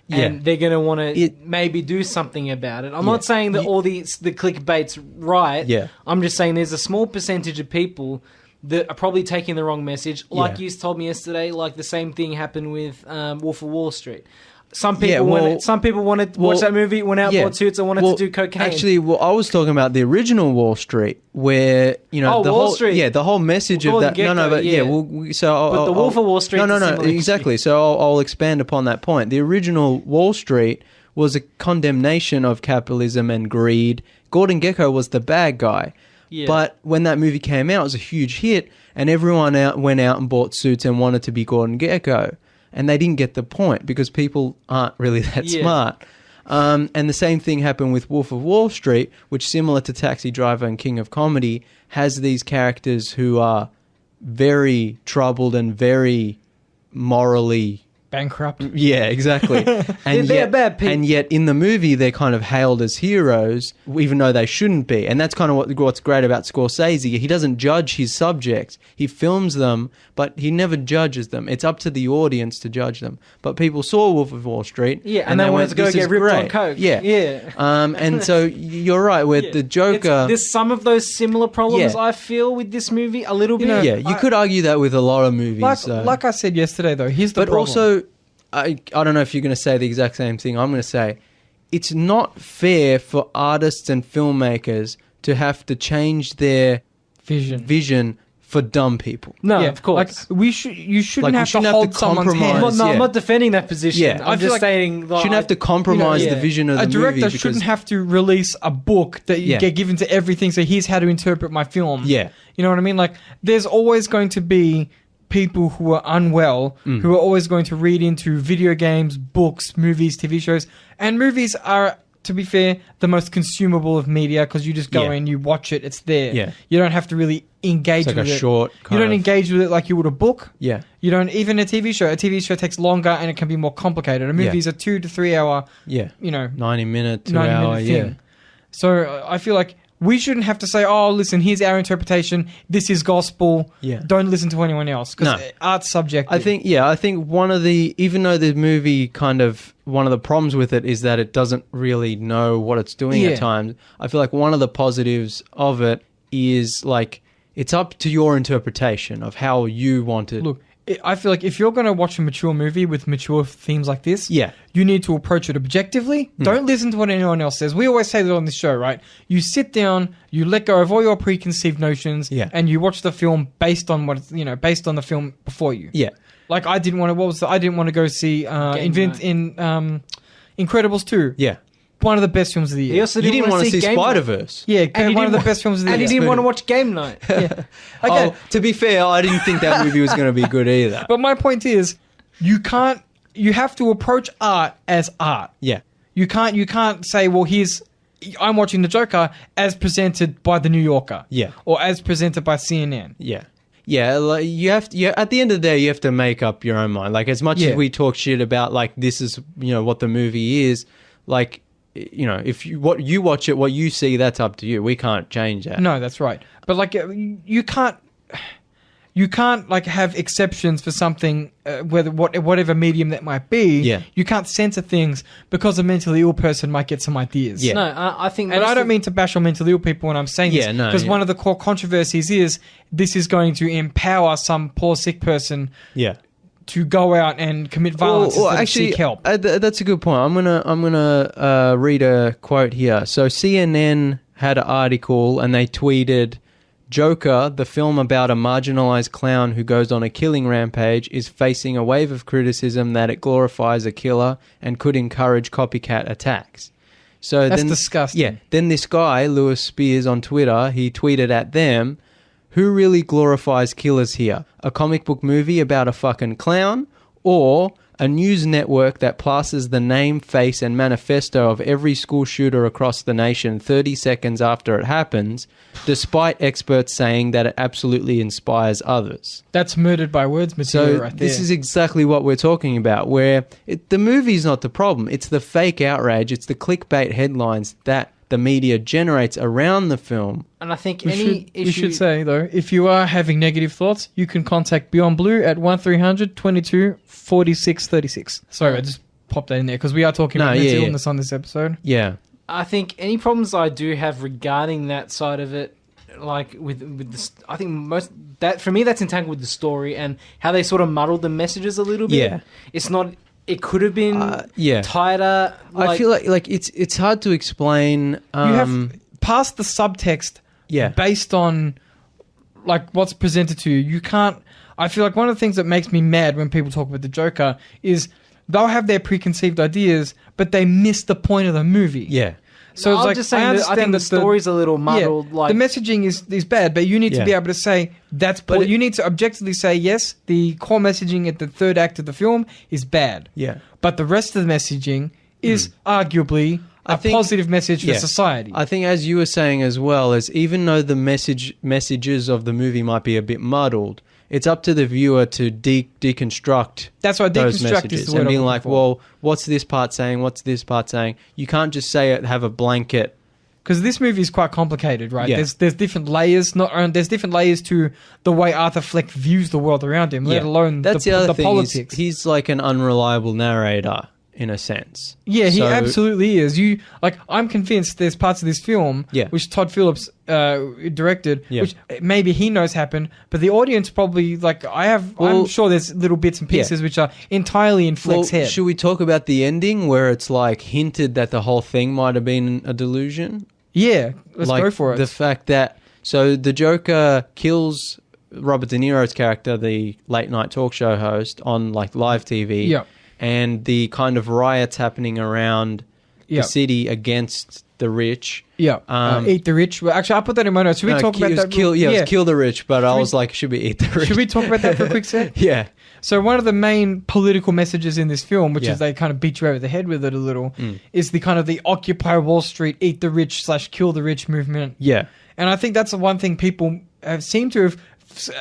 And they're going to want to maybe do something about it. I'm not saying that all the clickbait's right. Yeah. I'm just saying there's a small percentage of people that are probably taking the wrong message. Like you told me yesterday, like the same thing happened with Wolf of Wall Street. Some people wanted to watch that movie, went out, bought suits, and wanted to do cocaine. Actually, I was talking about the original Wall Street, where the Wall Street. Yeah, the whole message of that. The Wolf of Wall Street. No, exactly. So I'll expand upon that point. The original Wall Street was a condemnation of capitalism and greed. Gordon Gekko was the bad guy. Yeah. But when that movie came out, it was a huge hit, and everyone went out and bought suits and wanted to be Gordon Gekko. And they didn't get the point because people aren't really that smart. And the same thing happened with Wolf of Wall Street, which, similar to Taxi Driver and King of Comedy, has these characters who are very troubled and very morally bankrupt. Yeah, exactly. And they're bad people. And yet in the movie they're kind of hailed as heroes, even though they shouldn't be. And that's kind of what's great about Scorsese. He doesn't judge his subjects. He films them, but he never judges them. It's up to the audience to judge them. But people saw Wolf of Wall Street. Yeah, and they wanted to go get ripped on coke. Yeah. Yeah. And so you're right, with the Joker... There's some of those similar problems I feel with this movie a little bit. You could argue that with a lot of movies. Like I said yesterday, though, here's the problem. But also... I don't know if you're going to say the exact same thing I'm going to say. it's not fair for artists and filmmakers to have to change their vision for dumb people. No, of course. Like you shouldn't have to hold someone's hand. Well, no, I'm not defending that position. Yeah. I'm just saying, shouldn't have to compromise the vision of the movie. A director shouldn't have to release a book that you get given to everything. So here's how to interpret my film. Yeah, you know what I mean. Like, there's always going to be people who are unwell, who are always going to read into video games, books, movies, TV shows, and movies are, to be fair, the most consumable of media because you just go in, you watch it, it's there. Yeah. You don't have to really engage with it. You don't engage with it like you would a book. Yeah. You don't, even a TV show. A TV show takes longer and it can be more complicated. A movie is a 2 to 3 hour, 90-minute, 2-hour, thing. So I feel like we shouldn't have to say, oh, listen, here's our interpretation. This is gospel. Yeah. Don't listen to anyone else because art's subjective. I think one of the, even though the movie kind of, one of the problems with it is that it doesn't really know what it's doing at times. I feel like one of the positives of it is like, it's up to your interpretation of how you want it. Look, I feel like if you're going to watch a mature movie with mature themes like this, you need to approach it objectively. Don't listen to what anyone else says. We always say that on this show, right? You sit down, you let go of all your preconceived notions, and you watch the film based on what based on the film before you. Yeah. Like I didn't want to. I didn't want to go see Incredibles 2. Yeah. One of the best films of the year. You didn't want to see Spider-Verse. Yeah, and one of the best films of the year. And he didn't want to watch Game Night. Okay. Oh, to be fair, I didn't think that movie was going to be good either. But my point is, you have to approach art as art. Yeah. You can't say, well, I'm watching The Joker as presented by The New Yorker. Yeah. Or as presented by CNN. Yeah. Yeah, like you have to, at the end of the day, you have to make up your own mind. Like, as much as we talk shit about, like, this is, what the movie is, like, if you watch it, what you see, that's up to you. We can't change that. No, that's right. But like, you can't like have exceptions for something, whatever medium that might be. Yeah. You can't censor things because a mentally ill person might get some ideas. Yeah. No, I think, and I don't mean to bash on mentally ill people when I'm saying this, because one of the core controversies is this is going to empower some poor sick person. Yeah. To go out and commit violence instead of seek help. That's a good point. I'm gonna read a quote here. So CNN had an article and they tweeted, "Joker, the film about a marginalized clown who goes on a killing rampage, is facing a wave of criticism that it glorifies a killer and could encourage copycat attacks." So that's disgusting. Yeah. Then this guy, Lewis Spears, on Twitter, he tweeted at them, "Who really glorifies killers here? A comic book movie about a fucking clown? Or a news network that plasters the name, face, and manifesto of every school shooter across the nation 30 seconds after it happens, despite experts saying that it absolutely inspires others?" That's murdered by words material right there. This is exactly what we're talking about, where the movie's not the problem. It's the fake outrage. It's the clickbait headlines that the media generates around the film. And I think we should say, though, if you are having negative thoughts, you can contact Beyond Blue at 1300 22 46 36. Sorry, I just popped that in there because we are talking about mental illness on this episode. Yeah. I think any problems I do have regarding that side of it, like with this, I think for me that's entangled with the story and how they sort of muddled the messages a little bit. Yeah. It's not... It could have been tighter. I feel like it's hard to explain. You have past the subtext based on like what's presented to you. You can't... I feel like one of the things that makes me mad when people talk about the Joker is they'll have their preconceived ideas, but they miss the point of the movie. Yeah. So it's like, just saying I think the story's a little muddled. The messaging is bad, but you need to be able to say that's. But you need to objectively say yes. The core messaging at the third act of the film is bad. Yeah. But the rest of the messaging is arguably a positive message for society. I think, as you were saying as well, is even though the messages of the movie might be a bit muddled, it's up to the viewer to deconstruct. That's why those deconstruct messages is the word and being I'm like, looking for. well, what's this part saying? What's this part saying? You can't just say it, have a blanket. Because this movie is quite complicated, right? Yeah. There's different layers. There's different layers to the way Arthur Fleck views the world around him, let alone That's the other thing politics. He's like an unreliable narrator in a sense. Yeah, he absolutely is. I'm convinced there's parts of this film which Todd Phillips directed, which maybe he knows happened, but the audience probably I'm sure there's little bits and pieces which are entirely in Fleck's head. Should we talk about the ending where it's like hinted that the whole thing might have been a delusion? Yeah, let's go for it. The fact that the Joker kills Robert De Niro's character, the late night talk show host, on like live TV. Yeah. And the kind of riots happening around the city against the rich. Yeah. Eat the rich. Well, actually, I'll put that in my notes. Should we talk about that? It was kill the rich, but I was like, should we eat the rich? Should we talk about that for a quick sec? Yeah. So one of the main political messages in this film, which is they kind of beat you over the head with it a little, is the kind of the Occupy Wall Street, eat the rich / kill the rich movement. Yeah. And I think that's the one thing people seem to have,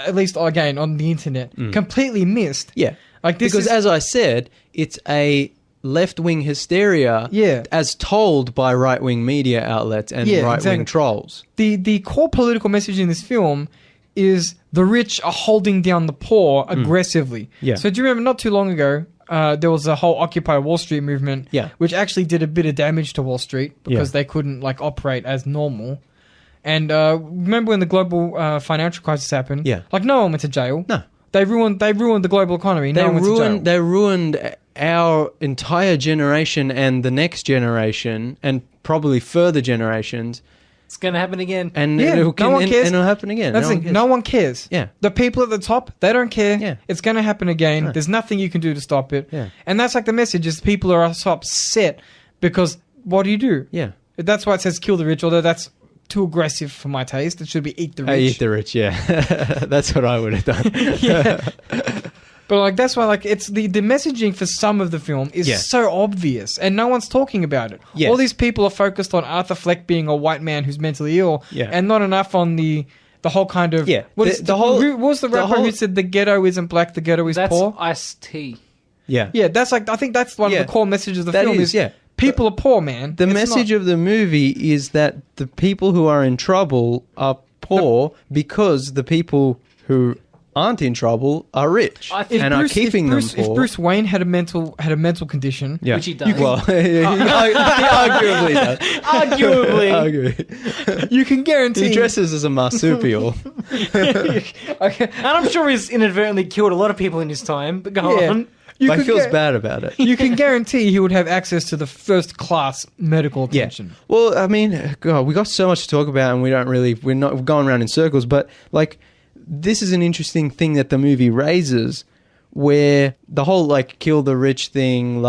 at least again on the internet, completely missed. Yeah. Like this because as I said, it's a left-wing hysteria as told by right-wing media outlets and right-wing trolls. The core political message in this film is the rich are holding down the poor aggressively. Yeah. So do you remember not too long ago, there was a whole Occupy Wall Street movement, which actually did a bit of damage to Wall Street because they couldn't operate as normal. And remember when the global financial crisis happened? Yeah. No one went to jail. No. They ruined the global economy. No one went to jail. They ruined our entire generation and the next generation and probably further generations. It's going to happen again. And no one cares. And it'll happen again. No one cares. Yeah. The people at the top, they don't care. Yeah. It's going to happen again. No. There's nothing you can do to stop it. Yeah. And that's the message is people are so upset because what do you do? Yeah. That's why it says kill the rich, although that's too aggressive for my taste. It should be eat the rich. Eat the rich, yeah. That's what I would have done. Yeah. But that's why it's the messaging for some of the film is so obvious and no one's talking about it. Yes. All these people are focused on Arthur Fleck being a white man who's mentally ill and not enough on the whole kind of what was the rapper who said the ghetto isn't black, the ghetto is poor? That's Ice-T. Yeah. Yeah, that's I think that's one of the core messages of the film is people are poor, man. The message of the movie is that the people who are in trouble are poor because the people who aren't in trouble are rich and are keeping them poor. If Bruce Wayne had a mental condition, which he does, he arguably does. Arguably, you can guarantee he dresses as a marsupial. Okay. And I'm sure he's inadvertently killed a lot of people in his time. But go on. He feels bad about it. You can guarantee he would have access to the first class medical attention. Yeah. Well, I mean, God, we got so much to talk about, and we're not going around in circles. But this is an interesting thing that the movie raises, where the whole kill the rich thing,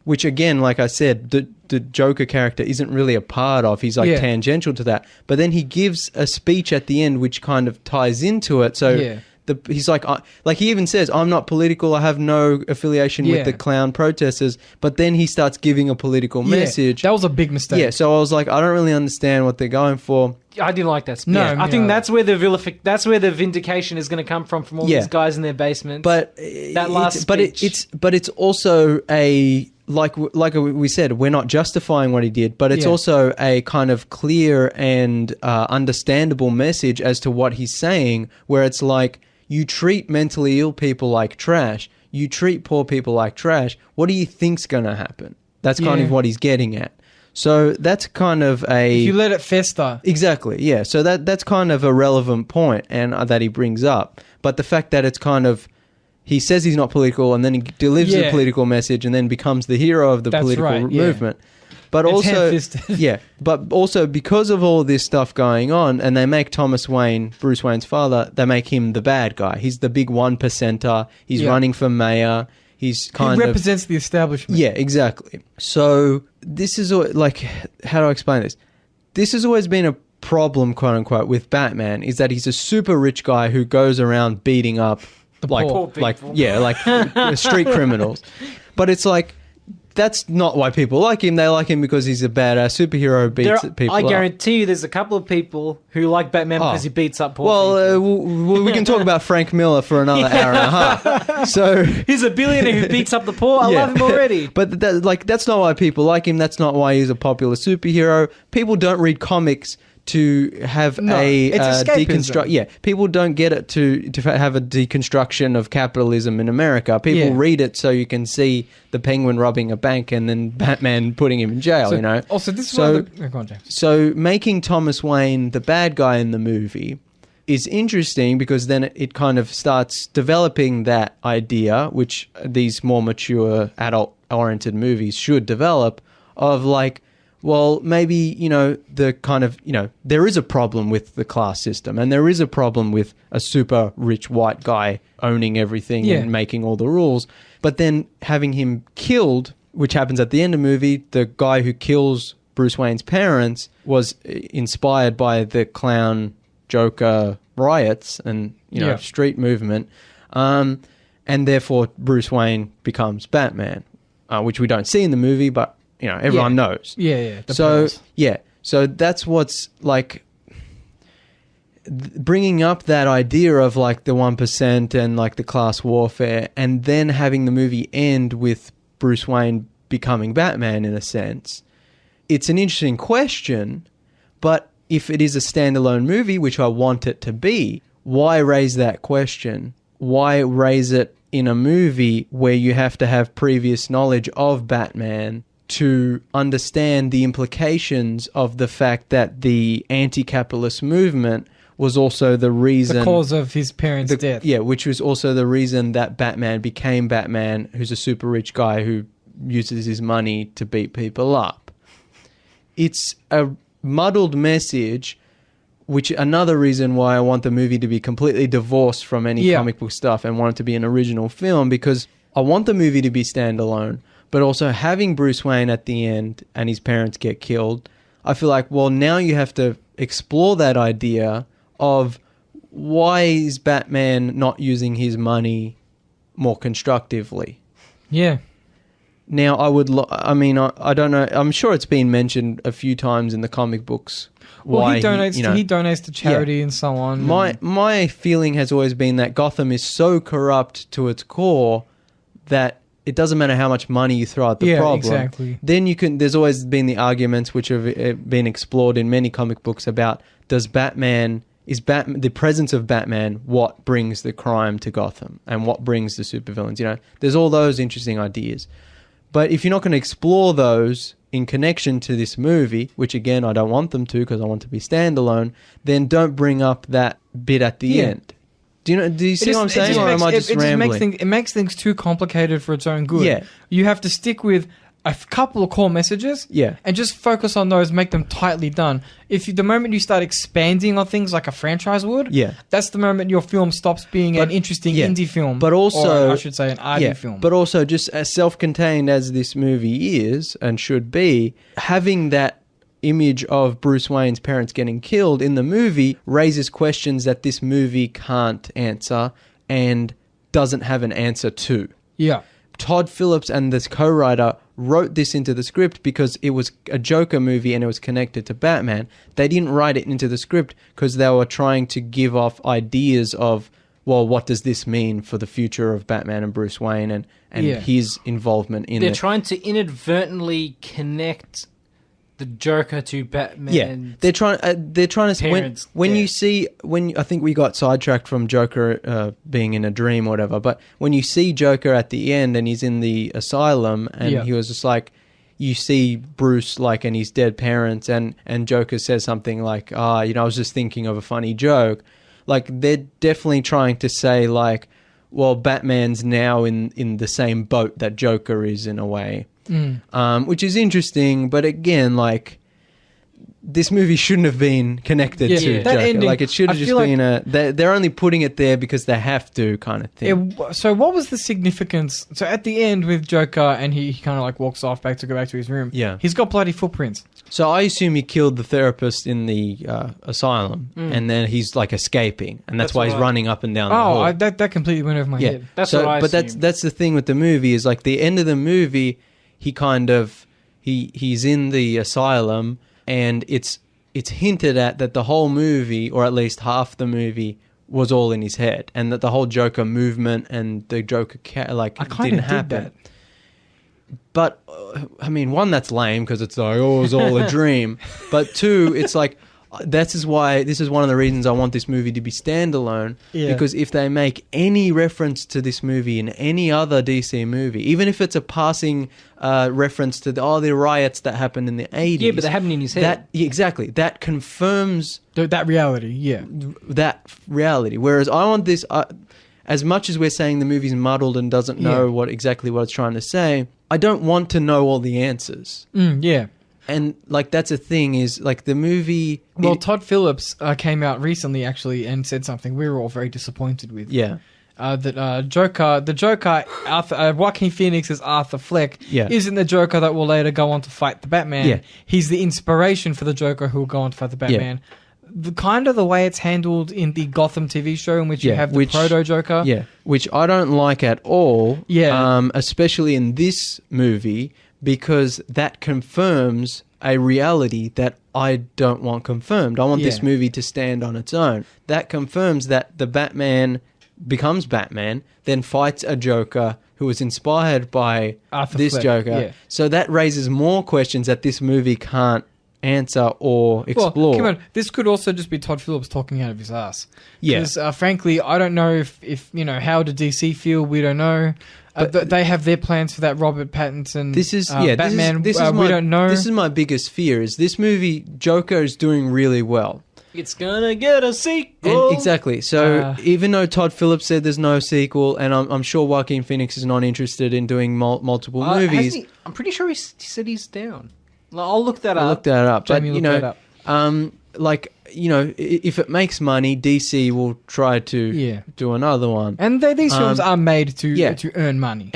which again, like I said, the Joker character isn't really a part of. He's tangential to that. But then he gives a speech at the end which kind of ties into it. So. He's he even says, I'm not political, I have no affiliation with the clown protesters, but then he starts giving a political message. That was a big mistake. Yeah, so I was like, I don't really understand what they're going for. I didn't like that speech. I think that's where the vindication is going to come from all these guys in their basements. But that last speech. But it's also a like we said, we're not justifying what he did, but it's also a kind of clear and understandable message as to what he's saying, where it's like, you treat mentally ill people like trash. You treat poor people like trash. What do you think's going to happen? That's kind of what he's getting at. So that's kind of a... If you let it fester. Exactly, yeah. So that's kind of a relevant point and that he brings up. But the fact that it's kind of... He says he's not political and then he delivers a political message and then becomes the hero of the political movement. But but also because of all this stuff going on, and they make Thomas Wayne, Bruce Wayne's father, they make him the bad guy. He's the big 1%er. He's running for mayor. He represents the establishment. Yeah, exactly. So this is how do I explain this? This has always been a problem, quote unquote, with Batman, is that he's a super rich guy who goes around beating up street criminals. But it's that's not why people like him. They like him because he's a badass superhero who beats people up. I guarantee you there's a couple of people who like Batman because he beats up poor people. We can talk about Frank Miller for another hour and a half. So he's a billionaire who beats up the poor. I love him already. But that's not why people like him. That's not why he's a popular superhero. People don't read comics to have a deconstruct. Yeah, people don't get it to have a deconstruction of capitalism in America. People read it so you can see the Penguin robbing a bank and then Batman putting him in jail. So, also, this is go on, James. So making Thomas Wayne the bad guy in the movie is interesting because then it kind of starts developing that idea, which these more mature adult-oriented movies should develop, of like, well, maybe, the kind of, there is a problem with the class system and there is a problem with a super rich white guy owning everything and making all the rules. But then having him killed, which happens at the end of the movie, the guy who kills Bruce Wayne's parents was inspired by the clown Joker riots and, street movement. And therefore Bruce Wayne becomes Batman, which we don't see in the movie, but everyone knows. So that's what's like bringing up that idea of like the 1% and like the class warfare, and then having the movie end with Bruce Wayne becoming Batman in a sense. It's an interesting question, but if it is a standalone movie, which I want it to be, why raise that question? Why raise it in a movie where you have to have previous knowledge of Batman to understand the implications of the fact that the anti-capitalist movement was also the reason... The cause of his parents' death. Yeah, which was also the reason that Batman became Batman, who's a super rich guy who uses his money to beat people up. It's a muddled message, which another reason why I want the movie to be completely divorced from any comic book stuff and want it to be an original film, because I want the movie to be standalone, but also having Bruce Wayne at the end and his parents get killed, I feel like, well, now you have to explore that idea of why is Batman not using his money more constructively? Yeah. Now, I don't know. I'm sure it's been mentioned a few times in the comic books. Why he donates to charity and so on. My feeling has always been that Gotham is so corrupt to its core that it doesn't matter how much money you throw at the problem. Exactly. Then there's always been the arguments which have been explored in many comic books about is the presence of Batman what brings the crime to Gotham and what brings the supervillains? There's all those interesting ideas. But if you're not going to explore those in connection to this movie, which again, I don't want them to because I want it to be standalone, then don't bring up that bit at the end. Do you see what I'm saying? Or am I just rambling? It makes things too complicated for its own good. Yeah. You have to stick with a couple of core messages and just focus on those, make them tightly done. The moment you start expanding on things like a franchise would, that's the moment your film stops being an interesting indie film. But also, or I should say an arty film. But also, just as self-contained as this movie is and should be, having that image of Bruce Wayne's parents getting killed in the movie raises questions that this movie can't answer and doesn't have an answer to. Yeah. Todd Phillips and this co-writer wrote this into the script because it was a Joker movie and it was connected to Batman. They didn't write it into the script because they were trying to give off ideas of, well, what does this mean for the future of Batman and Bruce Wayne and his involvement in it. They're trying to inadvertently connect the Joker to Batman. Yeah, they're trying to when I think we got sidetracked from Joker being in a dream or whatever, but when you see Joker at the end and he's in the asylum and he was just like, you see Bruce like and his dead parents and Joker says something like, I was just thinking of a funny joke. Like they're definitely trying to say like, well, Batman's now in the same boat that Joker is in a way. Which is interesting, but again, like this movie shouldn't have been connected to Joker. Ending, like it should have just been they're only putting it there because they have to kind of thing. So what was the significance? So at the end with Joker and he kind of like walks off to go back to his room. Yeah, he's got bloody footprints. So I assume he killed the therapist in the asylum, and then he's like escaping, and that's why he's running up and down the hall. That completely went over my head. That's what I assumed. That's the thing with the movie is like the end of the movie. He kind of he's in the asylum, and it's hinted at that the whole movie, or at least half the movie, was all in his head, and that the whole Joker movement and the Joker didn't happen. Did that. But I mean, one, that's lame because it's like, it was all a dream. But two, it's like this is one of the reasons I want this movie to be standalone. Yeah. Because if they make any reference to this movie in any other DC movie, even if it's a passing reference to the riots that happened in the 80s. Yeah, but they happen in his head. Exactly. That confirms... that reality, yeah. That reality. Whereas I want this... as much as we're saying the movie's muddled and doesn't know exactly what it's trying to say, I don't want to know all the answers. Yeah. And, like, that's a thing, is, like, the movie... Well, Todd Phillips came out recently, actually, and said something we were all very disappointed with. Yeah. The Joker, Joaquin Phoenix's Arthur Fleck, isn't the Joker that will later go on to fight the Batman. Yeah. He's the inspiration for the Joker who will go on to fight the Batman. Yeah. Kind of the way it's handled in the Gotham TV show, in which you have the proto-Joker. Yeah, which I don't like at all. Yeah. Especially in this movie, because that confirms a reality that I don't want confirmed. I want this movie to stand on its own. That confirms that the Batman becomes Batman, then fights a Joker who was inspired by Arthur Fleck. Joker. Yeah. So that raises more questions that this movie can't answer or explore. Well, come on, this could also just be Todd Phillips talking out of his ass. Yeah. Because frankly, I don't know if how did DC feel. We don't know. But they have their plans for that Robert Pattinson. Batman. We don't know. This is my biggest fear. Is this movie Joker is doing really well. It's gonna get a sequel. And exactly. So even though Todd Phillips said there's no sequel, and I'm sure Joaquin Phoenix is not interested in doing multiple movies. I'm pretty sure he said he's down. I'll look that up. I'll look that up. Jamie, but, if it makes money, DC will try to do another one. And these films are made to earn money.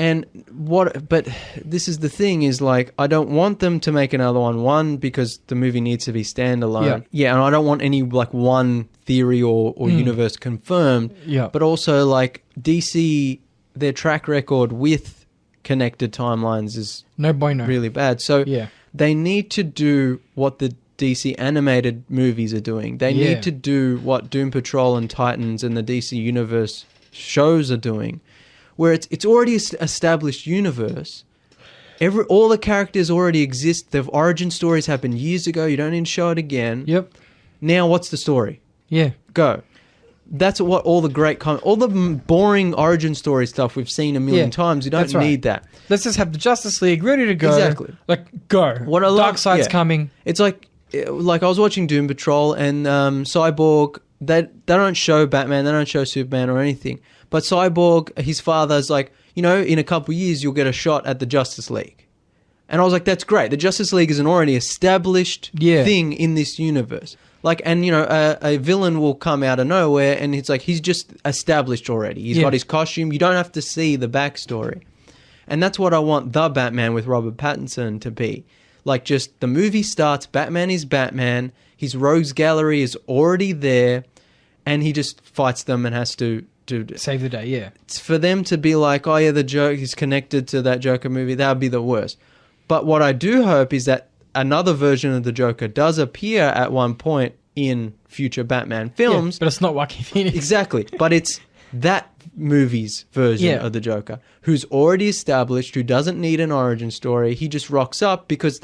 But this is the thing, is like, I don't want them to make another one. One, because the movie needs to be standalone. Yeah, and I don't want any like one theory or universe confirmed. Yeah. But also, like, DC, their track record with connected timelines is really bad. So they need to do what the DC animated movies are doing. They need to do what Doom Patrol and Titans and the DC Universe shows are doing, where it's already established universe. All the characters already exist. The origin stories happened years ago. You don't need to show it again. Yep. Now what's the story? Yeah. Go. That's what all the boring origin story stuff we've seen a million times. You don't need that. Let's just have the Justice League ready to go. Exactly. Like, go. What I love, Darkseid's coming. It's like I was watching Doom Patrol and Cyborg. They don't show Batman. They don't show Superman or anything. But Cyborg, his father's like, in a couple of years you'll get a shot at the Justice League. And I was like, that's great. The Justice League is an already established thing in this universe. Like, and a villain will come out of nowhere, and it's like he's just established already. He's got his costume. You don't have to see the backstory, and that's what I want the Batman with Robert Pattinson to be. Like, just the movie starts, Batman is Batman. His rogues gallery is already there, and he just fights them and has to save the day. Yeah, it's for them to be like, oh yeah, the joke is connected to that Joker movie. That would be the worst. But what I do hope is that another version of the Joker does appear at one point in future Batman films. Yeah, but it's not Joaquin Phoenix. Exactly. But it's that movie's version of the Joker, who's already established, who doesn't need an origin story. He just rocks up because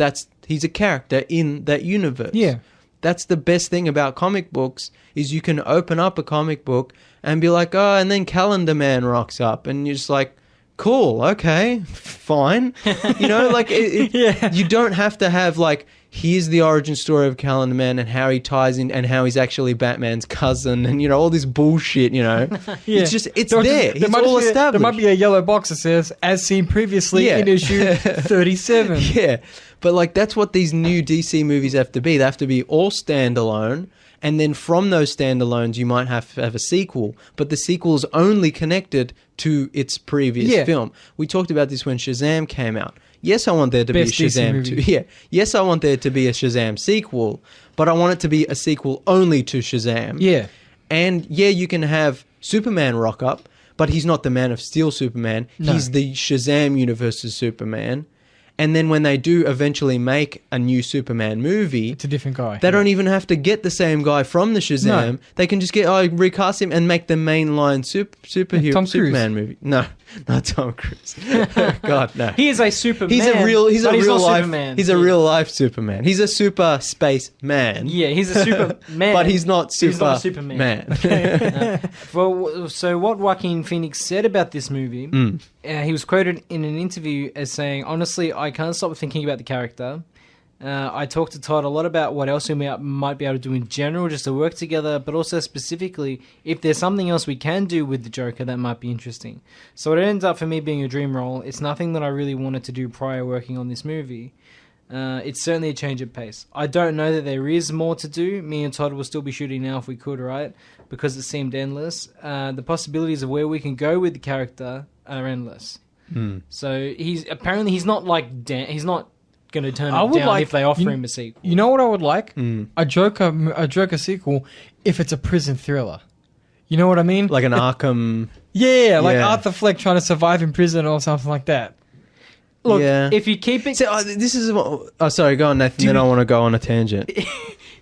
he's a character in that universe. Yeah. That's the best thing about comic books, is you can open up a comic book and be like, oh, and then Calendar Man rocks up, and you're just like, cool, okay, fine. You don't have to have like, here's the origin story of Calendar Man and how he ties in and how he's actually Batman's cousin and, all this bullshit, It's just, it's there. It's all established. There might be a yellow box that says, as seen previously in issue 37. Yeah. But like, that's what these new DC movies have to be. They have to be all standalone. And then from those standalones, you might have to have a sequel. But the sequel is only connected to its previous film. We talked about this when Shazam came out. Yes, I want there to be a Shazam 2. Yeah. Yes, I want there to be a Shazam sequel. But I want it to be a sequel only to Shazam. Yeah. And you can have Superman rock up, but he's not the Man of Steel Superman. No. He's the Shazam universe's Superman. And then when they do eventually make a new Superman movie, it's a different guy. They don't even have to get the same guy from the Shazam. No. They can just recast him and make the mainline superhero Superman movie. No, not Tom Cruise. God, no. He is a Superman. He's a real life Superman. He's a real life Superman. He's a super space man. Yeah, he's a Superman. But he's not a Superman. Man. Okay. So what Joaquin Phoenix said about this movie, he was quoted in an interview as saying, "Honestly, I can't stop thinking about the character. I talked to Todd a lot about what else we might be able to do in general just to work together, but also specifically if there's something else we can do with the Joker that might be interesting. So it ends up for me being a dream role. It's nothing that I really wanted to do prior working on this movie. It's certainly a change of pace. I don't know that there is more to do. Me and Todd will still be shooting now if we could, right? Because it seemed endless. The possibilities of where we can go with the character are endless." So he's not he's not going to turn it down if they offer him a sequel. You know what I would like? A Joker sequel if it's a prison thriller. You know what I mean? Like an Arkham. Like Arthur Fleck trying to survive in prison or something like that. Look, if you keep it... So, this is... Oh, sorry, go on, Nathan. Then I want to go on a tangent.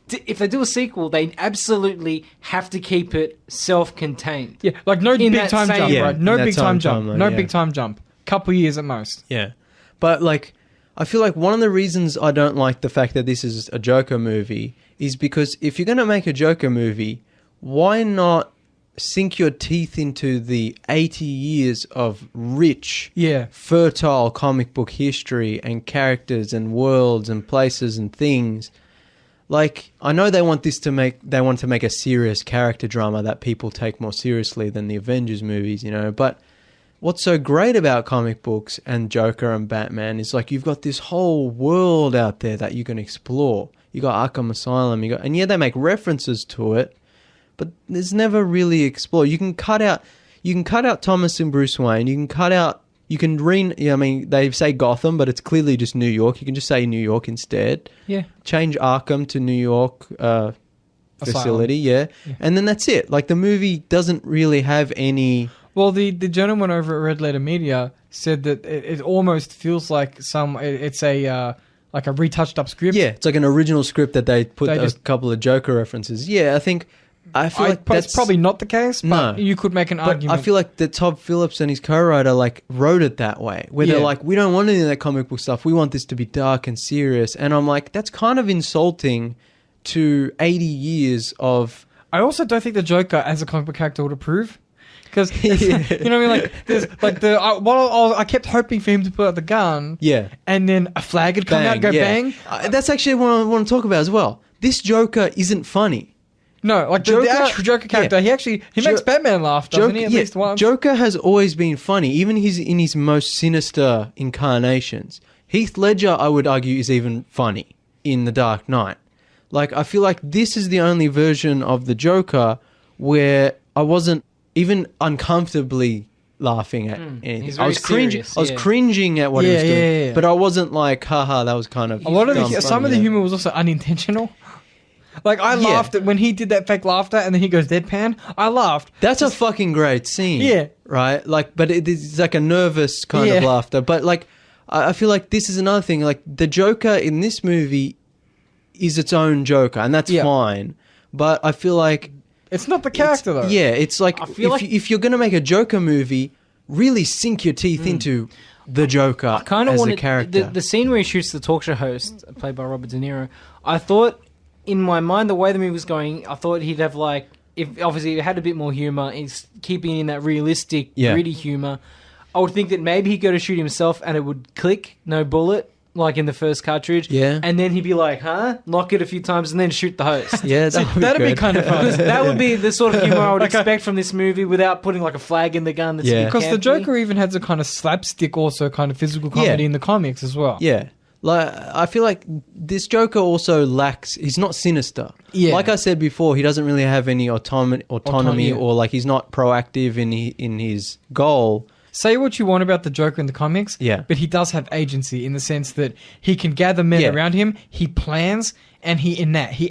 If they do a sequel, they absolutely have to keep it self-contained. Yeah, like no big time jump, right? No big time jump. No big time jump. Couple years at most. Yeah. But, like, I feel like one of the reasons I don't like the fact that this is a Joker movie is because if you're going to make a Joker movie, why not sink your teeth into the 80 years of rich, fertile comic book history and characters and worlds and places and things? Like, I know they want to make a serious character drama that people take more seriously than the Avengers movies, you know, but what's so great about comic books and Joker and Batman is like you've got this whole world out there that you can explore. You got Arkham Asylum, and they make references to it, but there's never really explored. You can cut out Thomas and Bruce Wayne. They say Gotham, but it's clearly just New York. You can just say New York instead. Yeah. Change Arkham to New York facility, yeah. And then that's it. Like the movie doesn't really have any... Well, the gentleman over at Red Letter Media said that it almost feels like it's a retouched up script. Yeah, it's like an original script that they put a couple of Joker references. Yeah, I feel like that's probably not the case, but you could make an argument. I feel like that Todd Phillips and his co-writer wrote it that way, where they're like, we don't want any of that comic book stuff. We want this to be dark and serious. And I'm like, that's kind of insulting to 80 years of... I also don't think the Joker as a comic book character would approve. Because, you know what I mean? Like, there's, like, I kept hoping for him to put out the gun. Yeah. And then a flag would come out and go bang. That's actually what I want to talk about as well. This Joker isn't funny. No, like the actual Joker character, he makes Batman laugh, doesn't he? At least once. Joker has always been funny, even in his most sinister incarnations. Heath Ledger, I would argue, is even funny in The Dark Knight. Like, I feel like this is the only version of the Joker where I wasn't even uncomfortably laughing at anything. I was cringing. I was cringing at what he was doing, but I wasn't like, haha, that was kind of... Some of the humor was also unintentional. Like, I laughed at when he did that fake laughter and then he goes deadpan. I laughed. That's a fucking great scene. Yeah. Right? Like, but it's like a nervous kind of laughter. But, like, I feel like this is another thing. Like, the Joker in this movie is its own Joker, and that's fine. But I feel like... It's not the character, though. Yeah, it's like, if you're going to make a Joker movie, really sink your teeth into the Joker as a character. The scene where he shoots the talk show host, played by Robert De Niro, I thought... In my mind, the way the movie was going, I thought he'd have if it had a bit more humour, he's keeping in that realistic, gritty humour. I would think that maybe he'd go to shoot himself and it would click, no bullet, like in the first cartridge. Yeah. And then he'd be like, knock it a few times and then shoot the host. Yeah, that'd be kind of fun. That would be the sort of humour I would expect from this movie without putting like a flag in the gun. Because the Joker even has a kind of slapstick, also kind of physical comedy in the comics as well. Yeah. Like, I feel like this Joker also lacks... He's not sinister. Yeah. Like I said before, he doesn't really have any autonomy or like he's not proactive in his goal. Say what you want about the Joker in the comics, but he does have agency in the sense that he can gather men around him, he plans, and he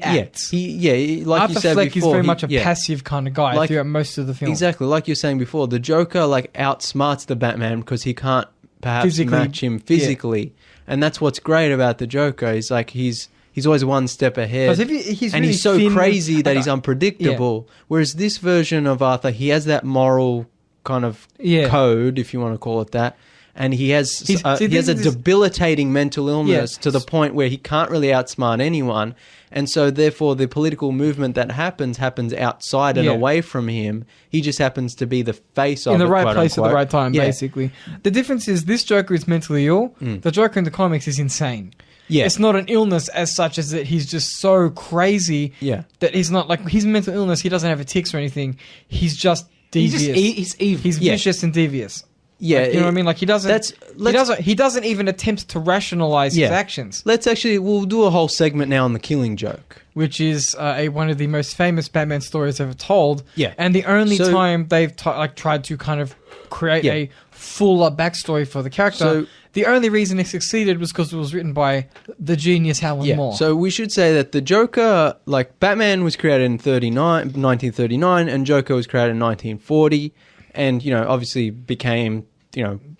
acts. Like Arthur you said Fleck before, is very much a passive kind of guy throughout most of the film. Exactly, like you were saying before, the Joker like outsmarts the Batman because he can't perhaps match him physically. And that's what's great about the Joker. He's like, he's always one step ahead. He's so crazy that he's unpredictable. Yeah. Whereas this version of Arthur, he has that moral kind of code, if you want to call it that. And he has a debilitating mental illness to the point where he can't really outsmart anyone. And so, therefore, the political movement that happens outside and away from him. He just happens to be the face of it, in the right place at the right time, basically. The difference is this Joker is mentally ill. The Joker in the comics is insane. Yeah. It's not an illness as such as that he's just so crazy that he's not like his mental illness. He doesn't have a tics or anything. He's just devious. He's evil. He's vicious and devious. Yeah, you know what I mean. Like he doesn't even attempt to rationalize his actions. We'll do a whole segment now on the Killing Joke, which is one of the most famous Batman stories ever told. Yeah, and the only time they've tried to kind of create a fuller backstory for the character. So, the only reason it succeeded was because it was written by the genius Alan Moore. So we should say that the Joker, like Batman, was created in 1939, and Joker was created in 1940, and obviously became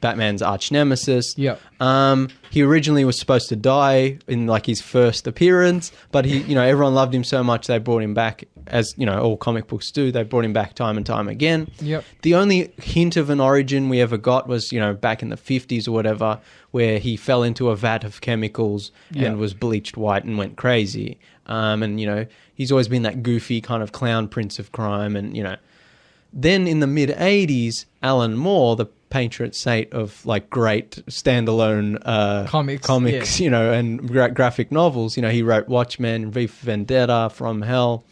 Batman's arch nemesis. Yeah. He originally was supposed to die in his first appearance, but he, everyone loved him so much they brought him back, as all comic books do. They brought him back time and time again. Yep. The only hint of an origin we ever got was back in the 50s or whatever, where he fell into a vat of chemicals and was bleached white and went crazy. And he's always been that goofy kind of clown prince of crime, and Then in the mid-'80s, Alan Moore, the patron saint of great standalone comics, and graphic novels. He wrote Watchmen, V for Vendetta, From Hell.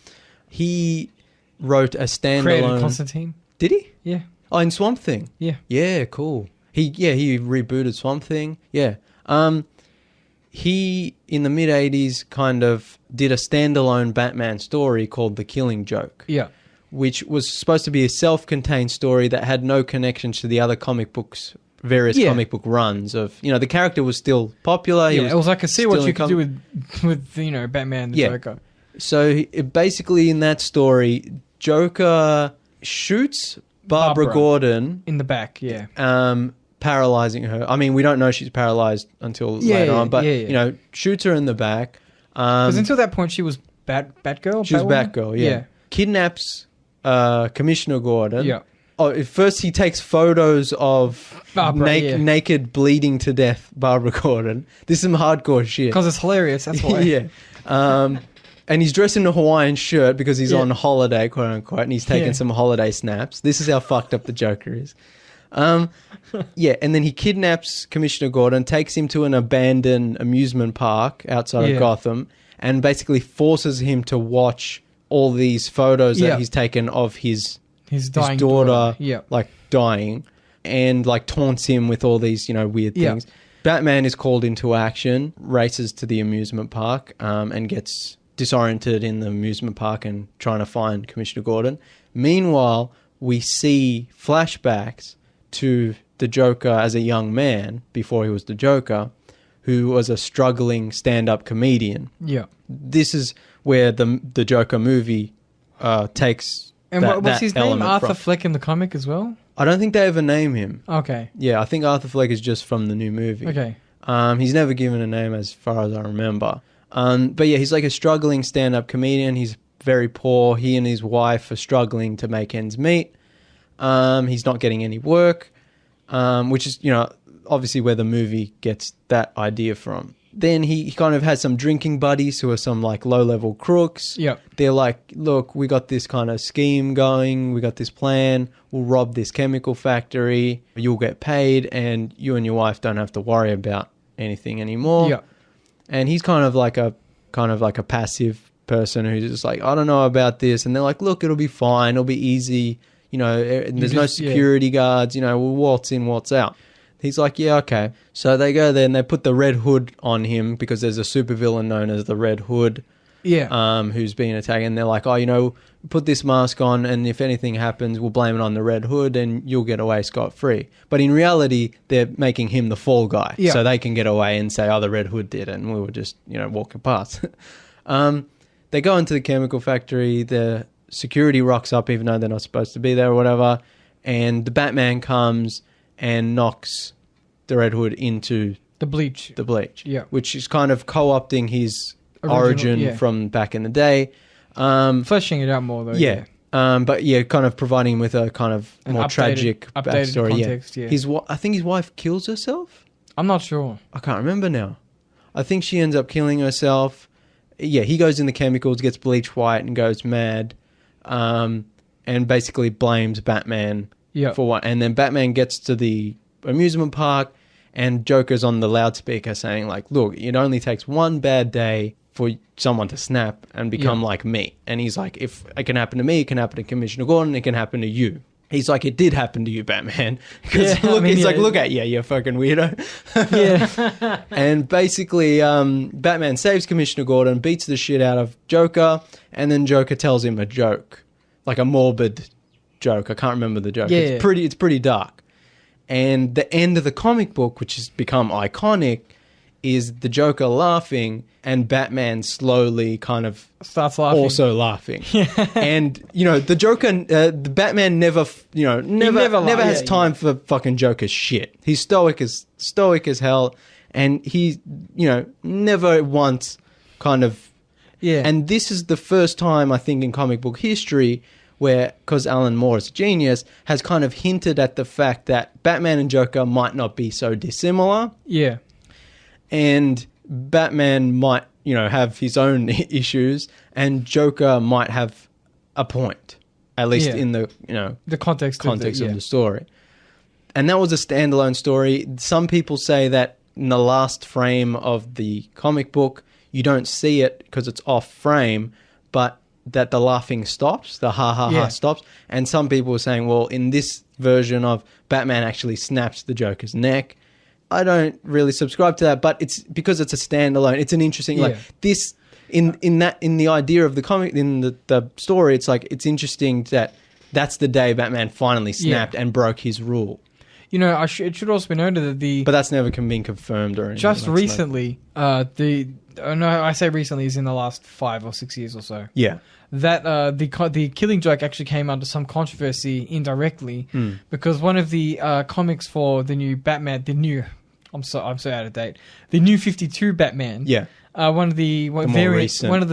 He wrote a standalone. Created Constantine. Did he? Yeah. Oh, in Swamp Thing. Yeah. Yeah, cool. He rebooted Swamp Thing. Yeah. He in the mid-'80s kind of did a standalone Batman story called The Killing Joke. Yeah. Which was supposed to be a self-contained story that had no connections to the other comic books, various comic book runs of, the character was still popular. Yeah, it was like see what you could do with Batman and the Joker. So basically in that story, Joker shoots Barbara Gordon in the back, paralyzing her. I mean, we don't know she's paralyzed until later on, but shoots her in the back. Because until that point she was Batgirl. She was Batgirl, yeah. Kidnaps Commissioner Gordon. Yeah. Oh, first he takes photos of naked, bleeding to death Barbara Gordon. This is some hardcore shit. Because it's hilarious, that's why. Yeah. And he's dressed in a Hawaiian shirt because he's on holiday, quote unquote, and he's taking some holiday snaps. This is how fucked up the Joker is. And then he kidnaps Commissioner Gordon, takes him to an abandoned amusement park outside of Gotham, and basically forces him to watch all these photos that he's taken of his daughter dying, and taunts him with all these weird things. Batman is called into action, races to the amusement park, and gets disoriented in the amusement park and trying to find Commissioner Gordon. Meanwhile, we see flashbacks to the Joker as a young man before he was the Joker, who was a struggling stand-up comedian. Yeah. This is where the Joker movie takes what's his name? Arthur Fleck in the comic as well? I don't think they ever name him. Okay. Yeah, I think Arthur Fleck is just from the new movie. Okay. He's never given a name as far as I remember. But yeah, he's like a struggling stand-up comedian. He's very poor. He and his wife are struggling to make ends meet. He's not getting any work, which is, obviously where the movie gets that idea from. Then he kind of has some drinking buddies who are some low-level crooks. Yep. They're like, look, we got this kind of scheme going. We got this plan. We'll rob this chemical factory. You'll get paid, and you and your wife don't have to worry about anything anymore. Yep. And he's kind of like a passive person who's just like, I don't know about this. And they're like, look, it'll be fine. It'll be easy. There's no security guards. We'll waltz in, waltz out. He's like, yeah, okay. So they go there and they put the Red Hood on him because there's a supervillain known as the Red Hood. Yeah. Who's being attacked. And they're like, put this mask on, and if anything happens, we'll blame it on the Red Hood and you'll get away scot-free. But in reality, they're making him the fall guy. Yeah. So they can get away and say, the Red Hood did it, and we were just, walking past. They go into the chemical factory. The security rocks up even though they're not supposed to be there or whatever. And the Batman comes and knocks the Red Hood into The Bleach. Yeah. Which is kind of co-opting his origin from back in the day. Fleshing it out more, though. Yeah. But yeah, kind of providing him with a kind of more tragic backstory. Context, yeah. I think his wife kills herself. I'm not sure. I can't remember now. I think she ends up killing herself. Yeah, he goes in the chemicals, gets bleached white, and goes mad, and basically blames Batman for what. And then Batman gets to the amusement park, and Joker's on the loudspeaker saying, like, look, it only takes one bad day for someone to snap and become like me. And he's like, if it can happen to me, it can happen to Commissioner Gordon, it can happen to you. He's like, it did happen to you, Batman. Because look at you, you fucking weirdo. Yeah. And basically, Batman saves Commissioner Gordon, beats the shit out of Joker, and then Joker tells him a joke, like a morbid joke. I can't remember the joke. Yeah. It's pretty dark. And the end of the comic book, which has become iconic, is the Joker laughing and Batman slowly kind of starts laughing, also laughing. And the Joker, the Batman never has time for fucking Joker's shit. He's stoic as hell, and he never once kind of And this is the first time I think in comic book history where, because Alan Moore is a genius, has kind of hinted at the fact that Batman and Joker might not be so dissimilar. Yeah. And Batman might, have his own issues, and Joker might have a point, at least in the, the context of the story. And that was a standalone story. Some people say that in the last frame of the comic book, you don't see it because it's off frame, but that the laughing stops, the ha stops. And some people were saying, well, in this version of Batman actually snaps the Joker's neck. I don't really subscribe to that, but it's because it's a standalone. It's an interesting this in the idea of the comic, in the story. It's like, it's interesting that that's the day Batman finally snapped and broke his rule. It should also be noted that but that's never been confirmed or anything. Just recently, I say recently is in the last 5 or 6 years or so. Yeah. That the Killing Joke actually came under some controversy indirectly because one of the comics for the new Batman, I'm so out of date. The new 52 Batman. Yeah. One of the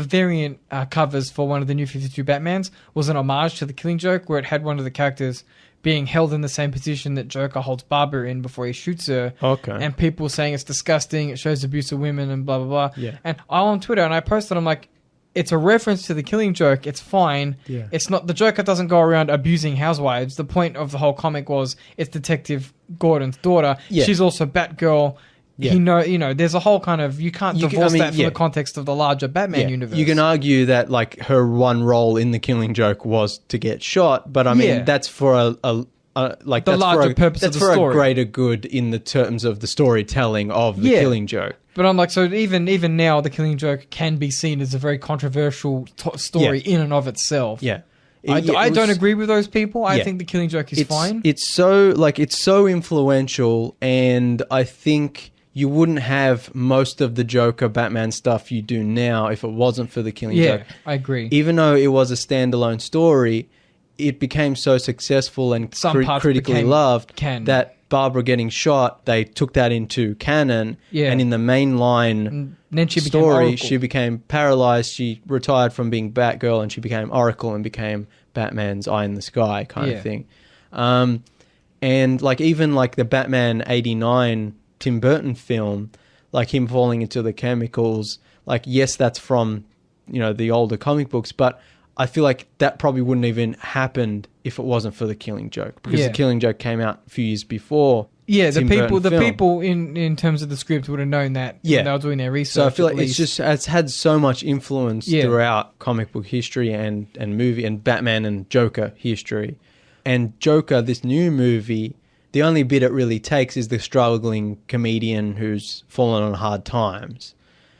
variant covers for one of the new 52 Batmans was an homage to the Killing Joke, where it had one of the characters being held in the same position that Joker holds Barbara in before he shoots her. Okay. And people saying it's disgusting, it shows abuse of women and blah, blah, blah. Yeah. And I'm on Twitter and I posted, I'm like, it's a reference to the Killing Joke. It's fine. Yeah. It's not, the Joker doesn't go around abusing housewives. The point of the whole comic was it's Detective Gordon's daughter. Yeah. She's also Batgirl. Yeah. There's a whole kind of, you can't divorce that from the context of the larger Batman universe. You can argue that like her one role in the Killing Joke was to get shot, but I mean that's for the larger purpose of the story. That's for a greater good in the terms of the storytelling of the Killing Joke. But I'm like, so even now, the Killing Joke can be seen as a very controversial story in and of itself. Yeah. I don't agree with those people. I think the Killing Joke is fine. It's so influential, and I think you wouldn't have most of the Joker Batman stuff you do now if it wasn't for the Killing Joke. Yeah, I agree. Even though it was a standalone story, it became so successful and critically loved that Barbara getting shot, they took that into canon. Yeah. And in the mainline story, she became paralyzed. She retired from being Batgirl and she became Oracle and became Batman's eye in the sky kind of thing. And like even like the Batman 89 Tim Burton film, like him falling into the chemicals, like yes, that's from the older comic books, but I feel like that probably wouldn't even happened if it wasn't for the Killing Joke, because the Killing Joke came out a few years before. Yeah, the people in terms of the script would have known that when they were doing their research. So I feel like it's had so much influence throughout comic book history and movie and Batman and Joker history. And Joker, this new movie, the only bit it really takes is the struggling comedian who's fallen on hard times.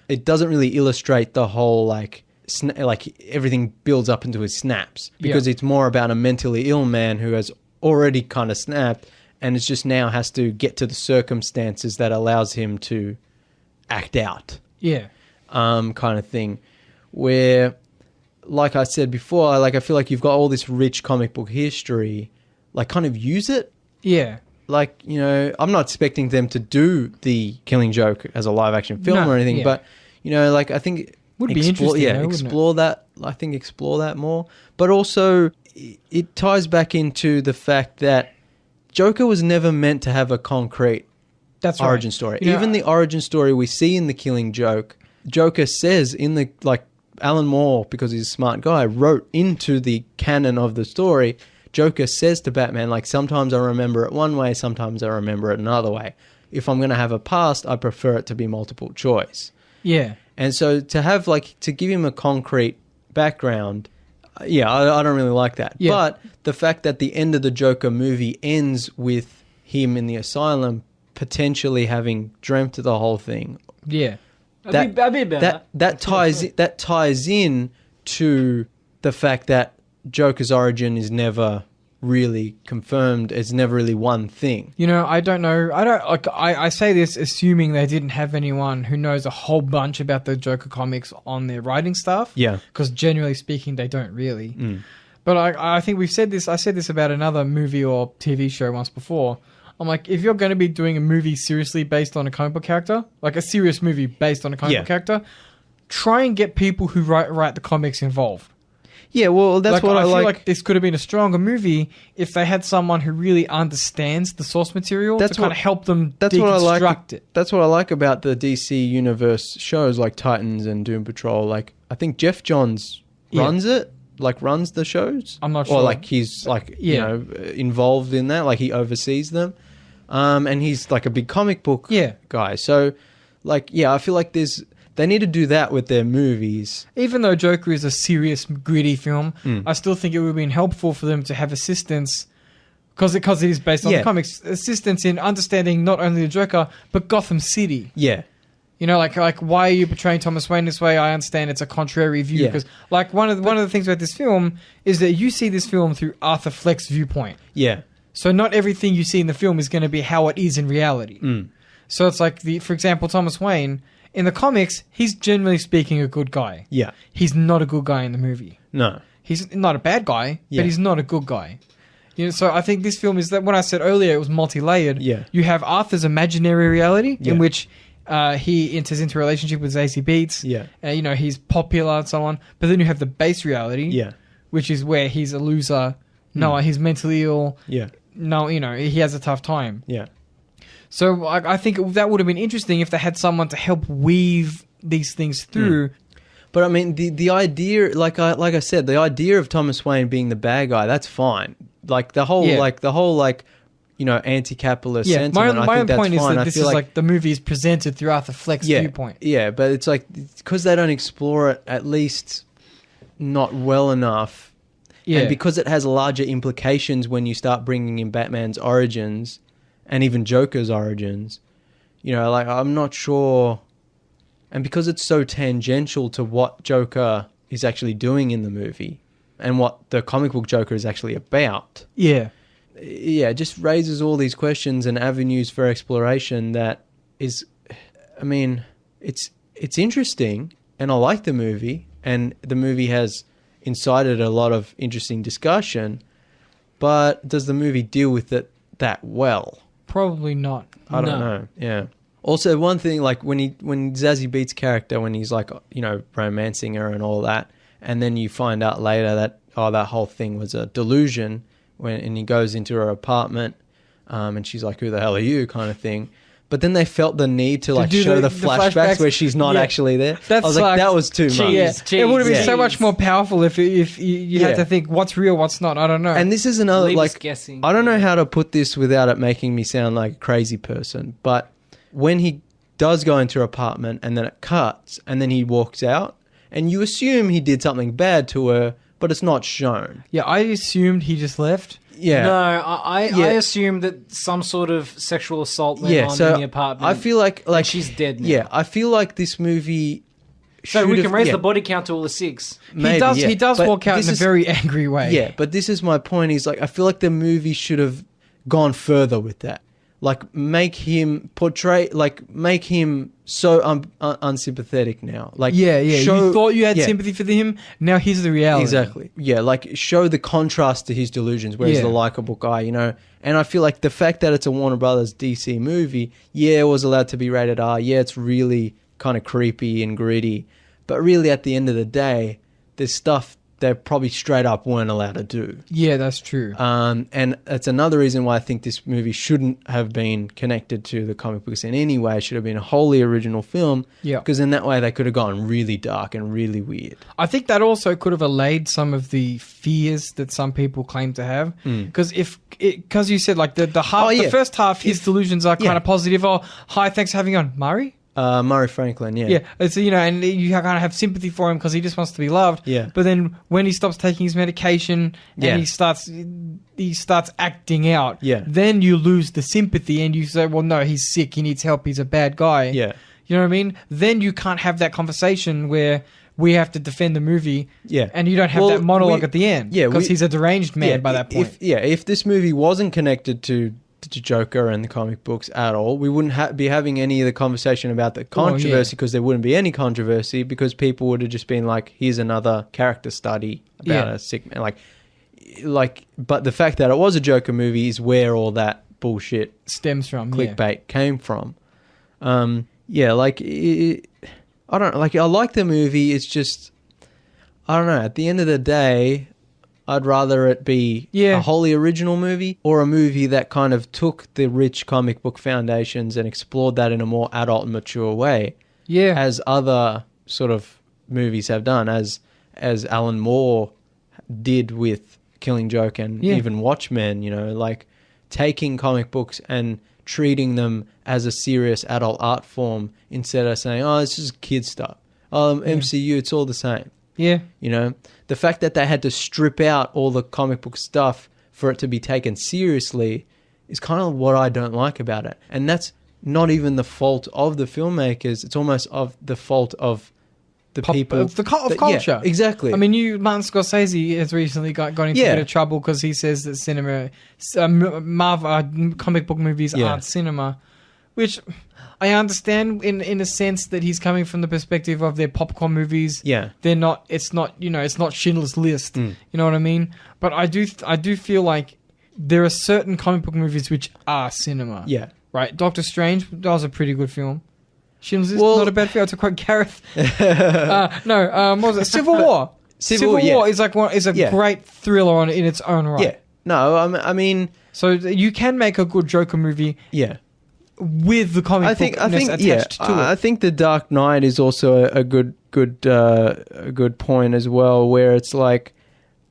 It doesn't really illustrate the whole like everything builds up into his snaps, because it's more about a mentally ill man who has already kind of snapped and it's just now has to get to the circumstances that allows him to act out. Yeah. Kind of thing. Where, like I said before, like I feel like you've got all this rich comic book history, like kind of use it. Yeah. like, you know, I'm not expecting them to do the Killing Joke as a live action film or anything, but, you know, like, I think would be interesting. Yeah, explore that. I think explore that more. But also, it ties back into the fact that Joker was never meant to have a concrete origin story. You know, even the origin story we see in the Killing Joke, Joker says in the, like, Alan Moore, because he's a smart guy, wrote into the canon of the story, Joker says to Batman, like, sometimes I remember it one way, sometimes I remember it another way. If I'm going to have a past, I prefer it to be multiple choice. Yeah. And so to have, like, to give him a concrete background, I don't really like that. Yeah. But the fact that the end of the Joker movie ends with him in the asylum potentially having dreamt of the whole thing. Yeah. That ties in to the fact that Joker's origin is never really confirmed. It's never really one thing. You know, I don't know. I say this assuming they didn't have anyone who knows a whole bunch about the Joker comics on their writing staff. Yeah. Because generally speaking, they don't really. But I think we've said this. I said this about another movie or TV show once before. I'm like, if you're going to be doing a movie seriously based on a comic book character, like a serious movie based on a comic book character, try and get people who write the comics involved. Yeah, well, that's what I like. I feel like this could have been a stronger movie if they had someone who really understands the source material to kind of help them deconstruct it. That's what I like about the DC Universe shows like Titans and Doom Patrol. Like, I think Jeff Johns runs the shows. I'm not sure. Or like he's like, you know, involved in that. Like he oversees them. And he's like a big comic book guy. So, like, I feel like they need to do that with their movies. Even though Joker is a serious, gritty film, I still think it would have been helpful for them to have assistance, because it is based on the comics, assistance in understanding not only the Joker, but Gotham City. Yeah. You know, like why are you portraying Thomas Wayne this way? I understand it's a contrary view, because like one of the things about this film is that you see this film through Arthur Fleck's viewpoint. Yeah. So not everything you see in the film is going to be how it is in reality. So it's like, for example, Thomas Wayne, in the comics, he's generally speaking a good guy. Yeah. He's not a good guy in the movie. No. He's not a bad guy, but he's not a good guy. You know, so I think this film is that, when I said earlier it was multi-layered, you have Arthur's imaginary reality in which he enters into a relationship with Zazie Beetz. Yeah. You know, he's popular and so on. But then you have the base reality, which is where he's a loser. No, he's mentally ill. Yeah. No, you know, he has a tough time. Yeah. So I think that would have been interesting if they had someone to help weave these things through. But I mean, the idea, like I said, the idea of Thomas Wayne being the bad guy, that's fine. Like the whole, you know, anti-capitalist sentiment. My own point is that this is like the movie is presented through Arthur Fleck's viewpoint. Yeah, but it's like, because they don't explore it at least not well enough. Yeah. And because it has larger implications when you start bringing in Batman's origins and even Joker's origins, you know, like, I'm not sure. And because it's so tangential to what Joker is actually doing in the movie and what the comic book Joker is actually about. Yeah. Yeah, it just raises all these questions and avenues for exploration that is, I mean, it's interesting, and I like the movie, and the movie has incited a lot of interesting discussion, but does the movie deal with it that well? Probably not. I don't know. Yeah. Also, one thing, like when Zazie Beetz' character, when he's like, you know, romancing her and all that, and then you find out later that, that whole thing was a delusion, and he goes into her apartment, and she's like, who the hell are you, kind of thing. But then they felt the need to like show the flashbacks where she's not actually there. I was like, that was too much. It would have been so much more powerful if you had to think what's real, what's not. I don't know. And this is another, like, guessing. I don't know how to put this without it making me sound like a crazy person. But when he does go into her apartment and then it cuts and then he walks out and you assume he did something bad to her, but it's not shown. Yeah, I assumed he just left. Yeah. No, I assume that some sort of sexual assault went on in the apartment. I feel like she's dead now. Yeah, I feel like this movie. So we can raise the body count to all the 6. Maybe, he does walk out in a very angry way. Yeah, but this is my point. Is like I feel like the movie should have gone further with that. Like, make him so unsympathetic now. Like, you thought you had sympathy for him. Now here's the reality. Exactly. Yeah, like, show the contrast to his delusions, where he's the likable guy, you know. And I feel like the fact that it's a Warner Brothers DC movie, it was allowed to be rated R. Yeah, it's really kind of creepy and gritty. But really, at the end of the day, there's stuff they probably straight up weren't allowed to do. Yeah, that's true. And it's another reason why I think this movie shouldn't have been connected to the comic books in any way. It should have been a wholly original film. Yeah. Because in that way, they could have gone really dark and really weird. I think that also could have allayed some of the fears that some people claim to have. Because because you said like the first half, his delusions are kind of positive. Oh, hi, thanks for having me on, Murray. Murray Franklin, yeah. Yeah, so, you know, and you kind of have sympathy for him because he just wants to be loved. Yeah. But then when he stops taking his medication and he starts acting out, then you lose the sympathy and you say, well, no, he's sick, he needs help, he's a bad guy. Yeah. You know what I mean? Then you can't have that conversation where we have to defend the movie. Yeah. And you don't have that monologue at the end. Yeah. Because he's a deranged man by that point. If this movie wasn't connected to Joker and the comic books at all, we wouldn't be having any of the conversation about the controversy, because there wouldn't be any controversy, because people would have just been like, here's another character study about a sick man. But the fact that it was a Joker movie is where all that bullshit stems from, clickbait came from. I like the movie. It's just, I don't know, at the end of the day, I'd rather it be a wholly original movie, or a movie that kind of took the rich comic book foundations and explored that in a more adult and mature way. Yeah. As other sort of movies have done, as Alan Moore did with Killing Joke and even Watchmen, you know, like taking comic books and treating them as a serious adult art form instead of saying, oh, it's just kid stuff. MCU, it's all the same. Yeah. You know, the fact that they had to strip out all the comic book stuff for it to be taken seriously is kind of what I don't like about it. And that's not even the fault of the filmmakers. It's almost of the fault of the people. Of culture. Yeah, exactly. I mean, Martin Scorsese has recently got into a bit of trouble because he says that comic book movies aren't cinema, which I understand in a sense that he's coming from the perspective of their popcorn movies. Yeah. They're not, it's not Schindler's List. You know what I mean? But I do feel like there are certain comic book movies which are cinema. Yeah. Right? Doctor Strange, that was a pretty good film. Schindler's List, not a bad film, to quote Gareth. What was it? Civil War. Civil War is a great thriller in its own right. Yeah. No, I mean, so you can make a good Joker movie. Yeah. With the comic attached to it. I think The Dark Knight is also a good point as well, where it's like,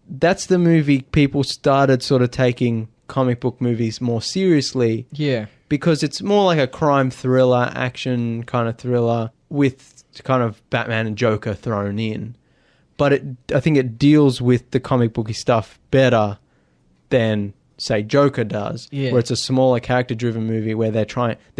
that's the movie people started sort of taking comic book movies more seriously. Yeah. Because it's more like a crime thriller, action kind of thriller with kind of Batman and Joker thrown in. But I think it deals with the comic booky stuff better than, say, Joker does, where it's a smaller character-driven movie where they're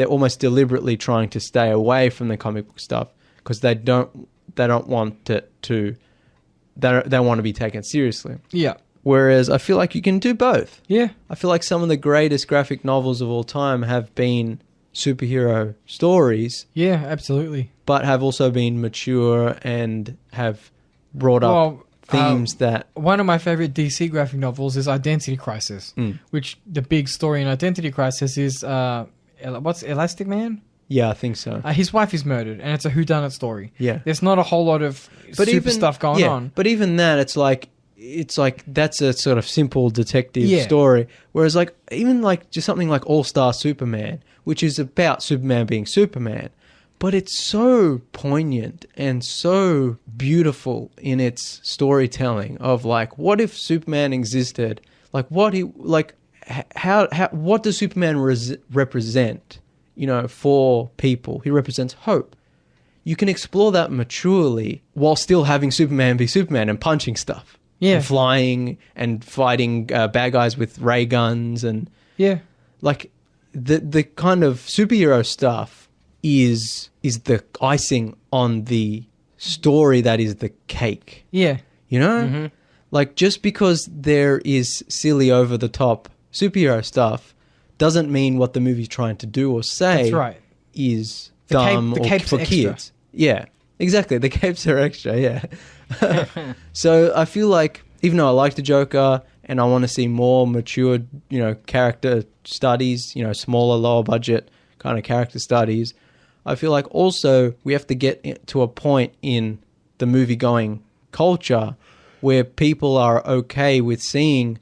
almost deliberately trying to stay away from the comic book stuff because they don't want they want to be taken seriously. Yeah. Whereas I feel like you can do both. Yeah. I feel like some of the greatest graphic novels of all time have been superhero stories. Yeah, absolutely. But have also been mature and have brought up themes that... One of my favorite DC graphic novels is Identity Crisis, which the big story in Identity Crisis is, what's Elastic Man? Yeah, I think so. His wife is murdered, and it's a whodunit story. Yeah. There's not a whole lot of stuff going on. But even that, it's like that's a sort of simple detective story. Whereas like even like just something like All-Star Superman, which is about Superman being Superman, but it's so poignant and so beautiful in its storytelling of like, what if Superman existed? Like what does Superman represent, you know, for people? He represents hope. You can explore that maturely while still having Superman be Superman and punching stuff. Yeah. And flying and fighting bad guys with ray guns and... Yeah. Like, the kind of superhero stuff is the icing on the story that is the cake. Yeah. You know? Like, just because there is silly over-the-top superhero stuff doesn't mean what the movie's trying to do or say That's right. is dumb or for kids. Yeah, exactly. The capes are extra, yeah. So I feel like, even though I like the Joker and I want to see more mature, character studies, smaller, lower budget kind of character studies, I feel like also we have to get to a point in the movie-going culture where people are okay with seeing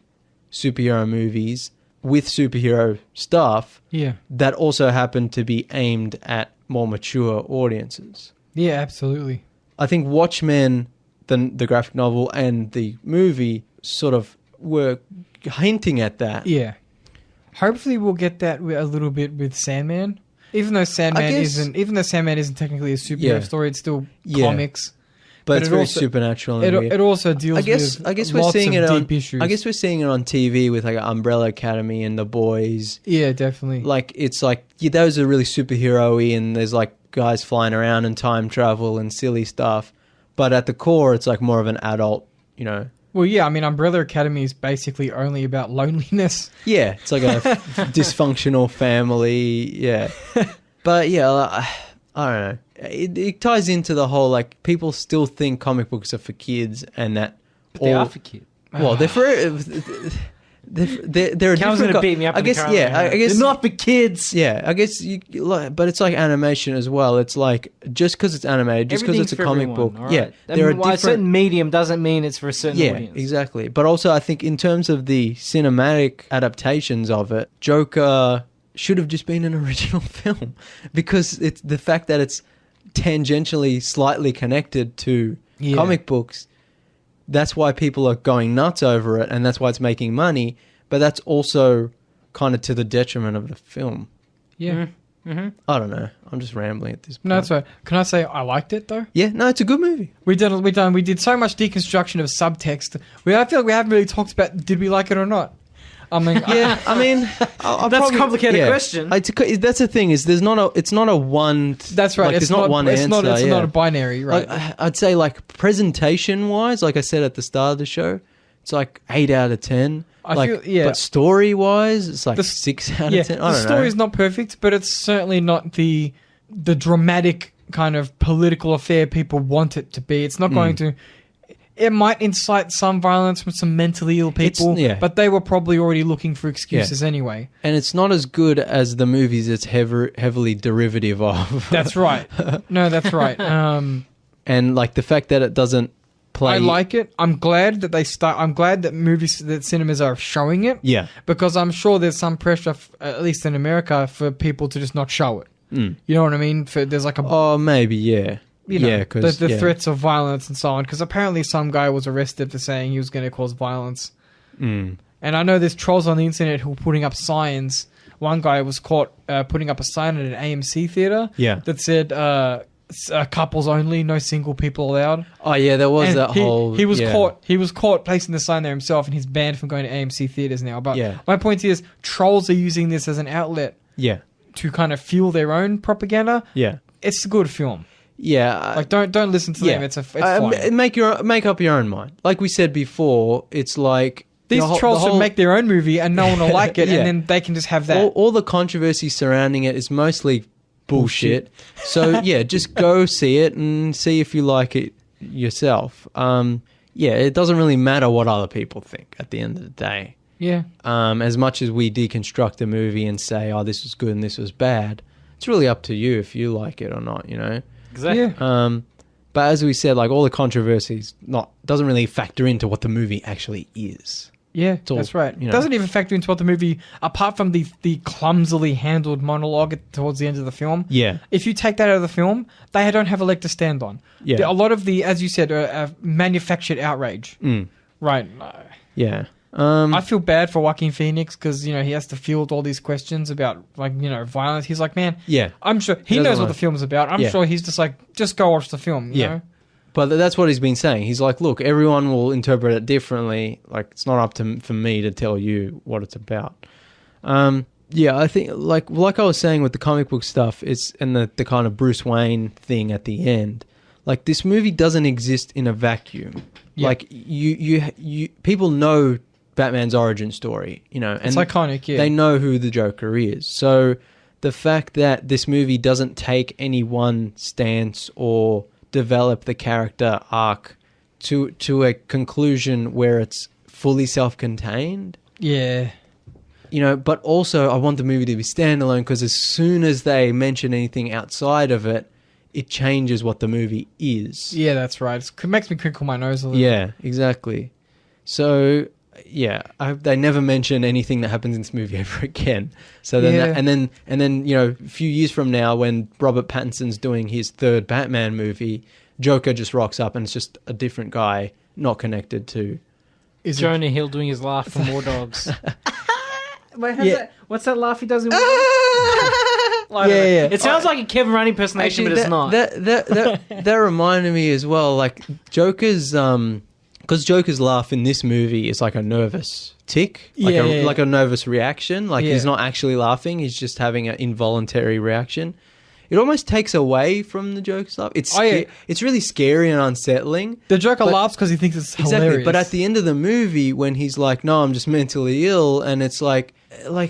superhero movies with superhero stuff that also happen to be aimed at more mature audiences. Yeah, absolutely. I think Watchmen, the graphic novel, and the movie sort of were hinting at that. Yeah. Hopefully we'll get that a little bit with Sandman. Even though Sandman isn't technically a superhero story, it's still comics. But it's very supernatural. It also deals with lots of deep issues. I guess we're seeing it on TV with like Umbrella Academy and The Boys. Yeah, definitely. Like it's like those are really superhero-y, and there's like guys flying around and time travel and silly stuff. But at the core, it's like more of an adult, Well, yeah, I mean, Umbrella Academy is basically only about loneliness. Yeah, it's like a dysfunctional family. Yeah, but yeah, I don't know. It ties into the whole, like, people still think comic books are for kids, and that they are for kids. Well, they're for they're Calum's gonna beat me up. I guess they're not for kids. Yeah, I guess but it's like animation as well. It's like just because it's animated, just because it's a comic book. Right. Yeah, there are a certain medium doesn't mean it's for a certain audience. Yeah, exactly. But also, I think in terms of the cinematic adaptations of it, Joker should have just been an original film, because it's the fact that it's tangentially slightly connected to comic books. That's why people are going nuts over it, and that's why it's making money. But that's also kind of to the detriment of the film. Yeah. Mm-hmm. I don't know. I'm just rambling at this point. No, that's right. Can I say I liked it though? Yeah. No, it's a good movie. We did so much deconstruction of subtext. I feel like we haven't really talked about did we like it or not. I mean, yeah. I mean, that's a complicated question. That's the thing is, it's not a one. That's right. Like, it's not one answer. It's not a binary, right? I'd say like presentation wise, like I said at the start of the show, it's like 8 out of 10. But story wise, it's like 6 out of 10. The story is not perfect, but it's certainly not the dramatic kind of political affair people want it to be. It's not going to. It might incite some violence from some mentally ill people, but they were probably already looking for excuses anyway. And it's not as good as the movies it's heavily derivative of. That's right. No, that's right. And like the fact that it doesn't play... I like it. I'm glad that I'm glad that cinemas are showing it. Yeah. Because I'm sure there's some pressure, at least in America, for people to just not show it. You know what I mean? There's like a... Oh, maybe, yeah. Because the threats of violence and so on. Because apparently some guy was arrested for saying he was going to cause violence. And I know there's trolls on the internet who are putting up signs. One guy was caught putting up a sign at an AMC theater that said couples only, no single people allowed. Oh yeah, there was whole. He was caught. He was caught placing the sign there himself, and he's banned from going to AMC theaters now. But my point is, trolls are using this as an outlet. To kind of fuel their own propaganda. It's a good film. Like don't listen to them. It's fine. Make up your own mind. Like we said before, it's like these trolls should make their own movie and no one will like it, and then they can just have that. All the controversy surrounding it is mostly bullshit. So just go see it and see if you like it yourself. It doesn't really matter what other people think at the end of the day. As much as we deconstruct a movie and say, oh, this was good and this was bad, it's really up to you if you like it or not, Exactly. But as we said, like all the controversies doesn't really factor into what the movie actually is. That's right. It doesn't even factor into what the movie, apart from the clumsily handled monologue towards the end of the film. If you take that out of the film, they don't have a leg to stand on. A lot of the, as you said, manufactured outrage. Right. I feel bad for Joaquin Phoenix because he has to field all these questions about violence. He's like, man, I'm sure he knows what the film's about. I'm sure he's just like, just go watch the film. You know? But that's what he's been saying. He's like, look, everyone will interpret it differently. Like, it's not up for me to tell you what it's about. I think like I was saying with the comic book stuff, and the kind of Bruce Wayne thing at the end. Like, this movie doesn't exist in a vacuum. Like you people know Batman's origin story, you know. And it's iconic, yeah. They know who the Joker is. So the fact that this movie doesn't take any one stance or develop the character arc to a conclusion where it's fully self-contained. Yeah. You know, but also I want the movie to be standalone because as soon as they mention anything outside of it, it changes what the movie is. Yeah, that's right. It makes me crinkle my nose a little. Yeah, exactly. So, yeah, I hope they never mention anything that happens in this movie ever again. So then, and then, you know, a few years from now, when Robert Pattinson's doing his third Batman movie, Joker just rocks up and it's just a different guy, not connected to. Is Jonah Hill doing his laugh for War Dogs? Wait, what's that laugh he does in War Dogs? Yeah. It sounds like a Kevin Rudd impersonation, but it's not. That reminded me as well, like Joker's, because Joker's laugh in this movie is like a nervous tick, like a nervous reaction. Like he's not actually laughing; he's just having an involuntary reaction. It almost takes away from the Joker's laugh. It's really scary and unsettling. The Joker laughs because he thinks it's hilarious. But at the end of the movie, when he's like, "No, I'm just mentally ill," and it's like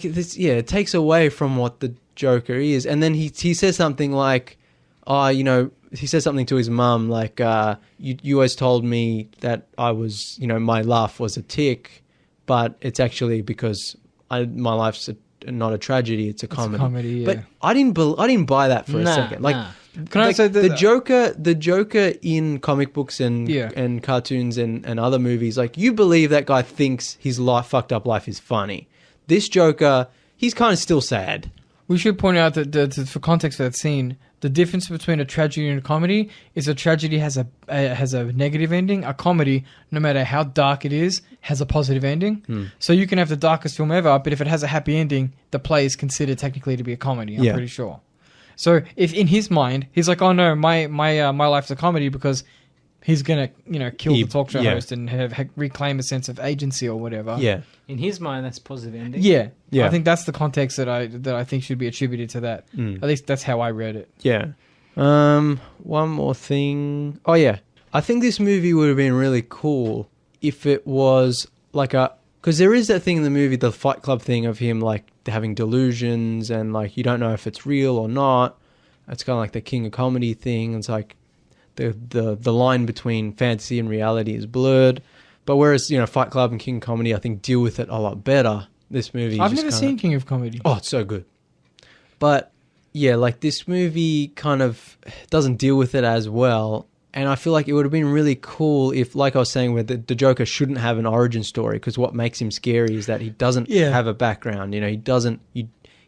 this, it takes away from what the Joker is. And then he says something like, "Oh, you know," he says something to his mum like, "You always told me that I was, you know, my laugh was a tick, but it's actually because my life's not a tragedy, it's a comedy." It's a comedy, yeah. But I didn't buy that for a second. Like, can I say the Joker in comic books and cartoons and other movies, like you believe that guy thinks his fucked up life is funny. This Joker, he's kind of still sad. We should point out that for context for that scene, the difference between a tragedy and a comedy is a tragedy has a negative ending. A comedy, no matter how dark it is, has a positive ending. So you can have the darkest film ever, but if it has a happy ending, the play is considered technically to be a comedy. I'm pretty sure. So if in his mind he's like, "Oh no, my life's a comedy," because he's gonna kill the talk show host and reclaim a sense of agency or whatever. Yeah. In his mind, that's a positive ending. Yeah. I think that's the context that I think should be attributed to that. At least that's how I read it. Yeah. One more thing. Oh yeah, I think this movie would have been really cool if it was like because there is that thing in the movie, the Fight Club thing of him like having delusions and like you don't know if it's real or not. It's kind of like the King of Comedy thing. It's like the line between fantasy and reality is blurred. But whereas, Fight Club and King of Comedy, I think, deal with it a lot better. This movie... I've never seen King of Comedy. Oh, it's so good. But, yeah, like, this movie kind of doesn't deal with it as well. And I feel like it would have been really cool if, like I was saying, where the Joker shouldn't have an origin story, because what makes him scary is that he doesn't have a background. He doesn't...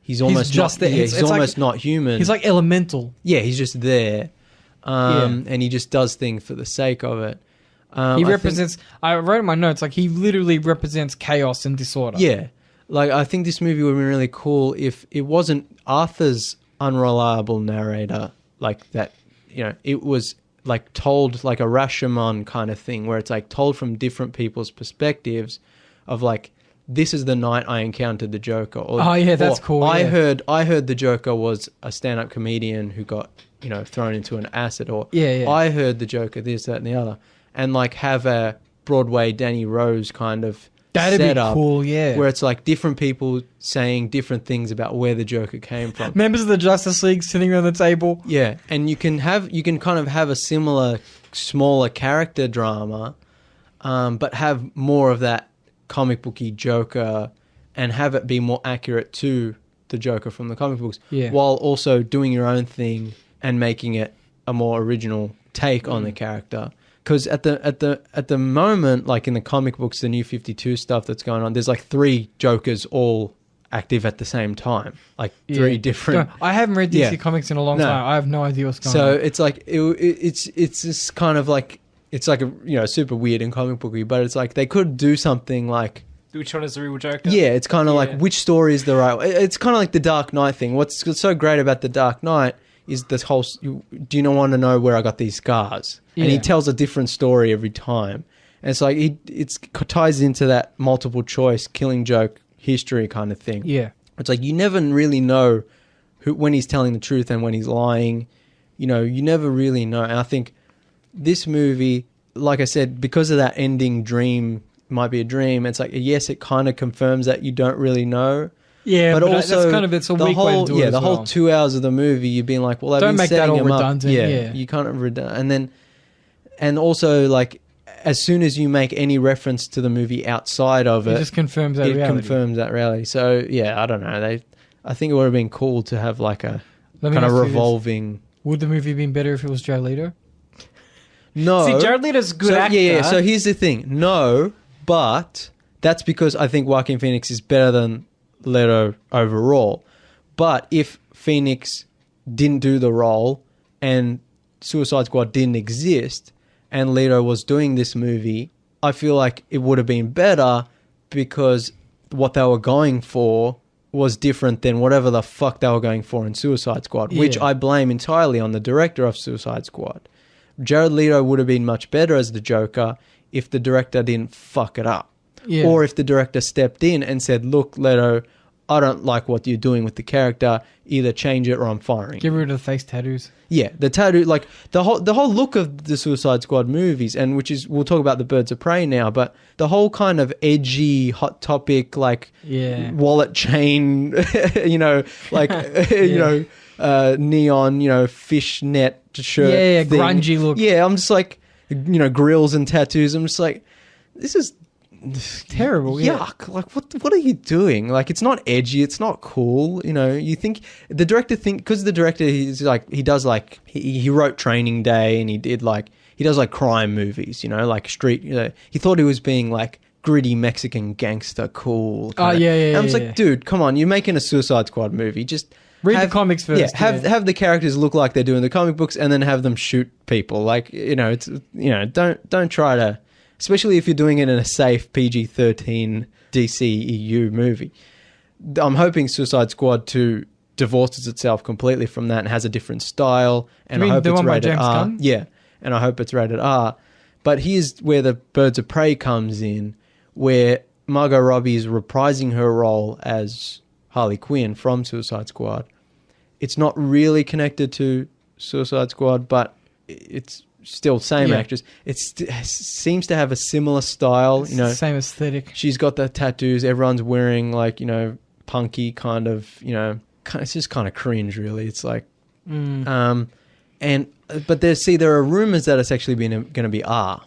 He's almost just there. He's almost not human. He's like elemental. Yeah, he's just there. And he just does things for the sake of it. He represents... I wrote in my notes, like, he literally represents chaos and disorder. Yeah. Like, I think this movie would have been really cool if it wasn't Arthur's unreliable narrator, like that, it was, like, told like a Rashomon kind of thing, where it's, like, told from different people's perspectives of, like, this is the night I encountered the Joker. Or, that's cool. I heard the Joker was a stand-up comedian who got, thrown into an acid. Or I heard the Joker this, that, and the other. And like have a Broadway Danny Rose kind of setup. Cool, yeah. Where it's like different people saying different things about where the Joker came from. Members of the Justice League sitting around the table. Yeah, and you can kind of have a similar, smaller character drama, but have more of that comic booky Joker, and have it be more accurate to the Joker from the comic books, while also doing your own thing and making it a more original take on the character. Because at the moment, like in the comic books, the New 52 stuff that's going on, there's like 3 Jokers all active at the same time, like 3 different. I haven't read DC comics in a long time. I have no idea what's going on. So it's like it's just kind of like it's like a super weird and comic booky, but it's like they could do something like. Which one is the real Joker? Yeah, it's kind of like which story is the right. It's kind of like the Dark Knight thing. What's so great about the Dark Knight is this whole, do you not want to know where I got these scars? And he tells a different story every time. And it's like, it ties into that multiple choice, Killing Joke history kind of thing. Yeah. It's like, you never really know when he's telling the truth and when he's lying. You never really know. And I think this movie, like I said, because of that ending dream might be a dream. It's like, yes, it kind of confirms that you don't really know. Yeah, but also that's kind of, it's a weak way to do it. The whole 2 hours of the movie, you've been like, well, I've don't been make that all redundant. Yeah, you kind of redundant. And also, like, as soon as you make any reference to the movie outside of it, just confirms that reality. Confirms that reality. So yeah, I don't know. I think it would have been cool to have like a kind of revolving. Would the movie have been better if it was Jared Leto? No. See, Jared Leto's a good actor. Yeah. So here's the thing. No, but that's because I think Joaquin Phoenix is better than Leto overall. But if Phoenix didn't do the role and Suicide Squad didn't exist and Leto was doing this movie, I feel like it would have been better because what they were going for was different than whatever the fuck they were going for in Suicide Squad, which I blame entirely on the director of Suicide Squad. Jared Leto would have been much better as the Joker if the director didn't fuck it up. Yeah. Or if the director stepped in and said, look, Leto, I don't like what you're doing with the character. Either change it or I'm firing. Get rid of the face tattoos. Yeah, the tattoo, like the whole look of the Suicide Squad movies, and which is, we'll talk about the Birds of Prey now, but the whole kind of edgy, hot topic, like wallet chain, you know, like you know, neon, fishnet shirt, thing. Grungy look. Yeah, I'm just like, grills and tattoos. I'm just like, this is terrible. Yuck. Like, what are you doing? Like, it's not edgy, it's not cool. You think the director because the director, he's like, he does like, he wrote Training Day, and he does like crime movies, like street, he thought he was being like gritty Mexican gangster cool. And I was like, dude, come on, you're making a Suicide Squad movie, just read the comics first. Yeah, have the characters look like they're doing the comic books, and then have them shoot people. Like, it's don't try to, especially if you're doing it in a safe PG-13 DCEU movie. I'm hoping Suicide Squad 2 divorces itself completely from that and has a different style. And I hope it's rated R. Yeah, and I hope it's rated R. But here's where the Birds of Prey comes in, where Margot Robbie is reprising her role as Harley Quinn from Suicide Squad. It's not really connected to Suicide Squad, but it's still same actress. It seems to have a similar style. It's the same aesthetic. She's got the tattoos. Everyone's wearing like, punky kind of, it's just kind of cringe really. It's like, but there are rumors that it's actually going to be R.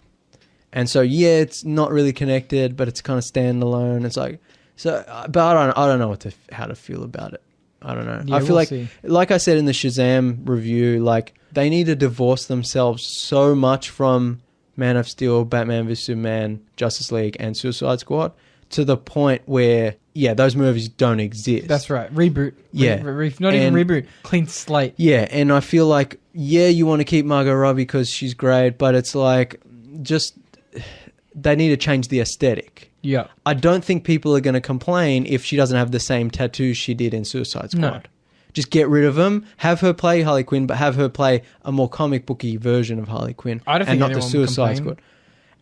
And so, it's not really connected, but it's kind of standalone. It's like, but I don't know how to feel about it. I don't know. I feel like I said in the Shazam review, like they need to divorce themselves so much from Man of Steel, Batman v Superman, Justice League, and Suicide Squad to the point where, those movies don't exist. That's right. Reboot. Yeah. Not even reboot. Clean slate. Yeah, and I feel like, you want to keep Margot Robbie because she's great, but it's like, just, they need to change the aesthetic. Yeah. I don't think people are going to complain if she doesn't have the same tattoos she did in Suicide Squad. No. Just get rid of them, have her play Harley Quinn, but have her play a more comic booky version of Harley Quinn. I don't think not the Suicide Squad.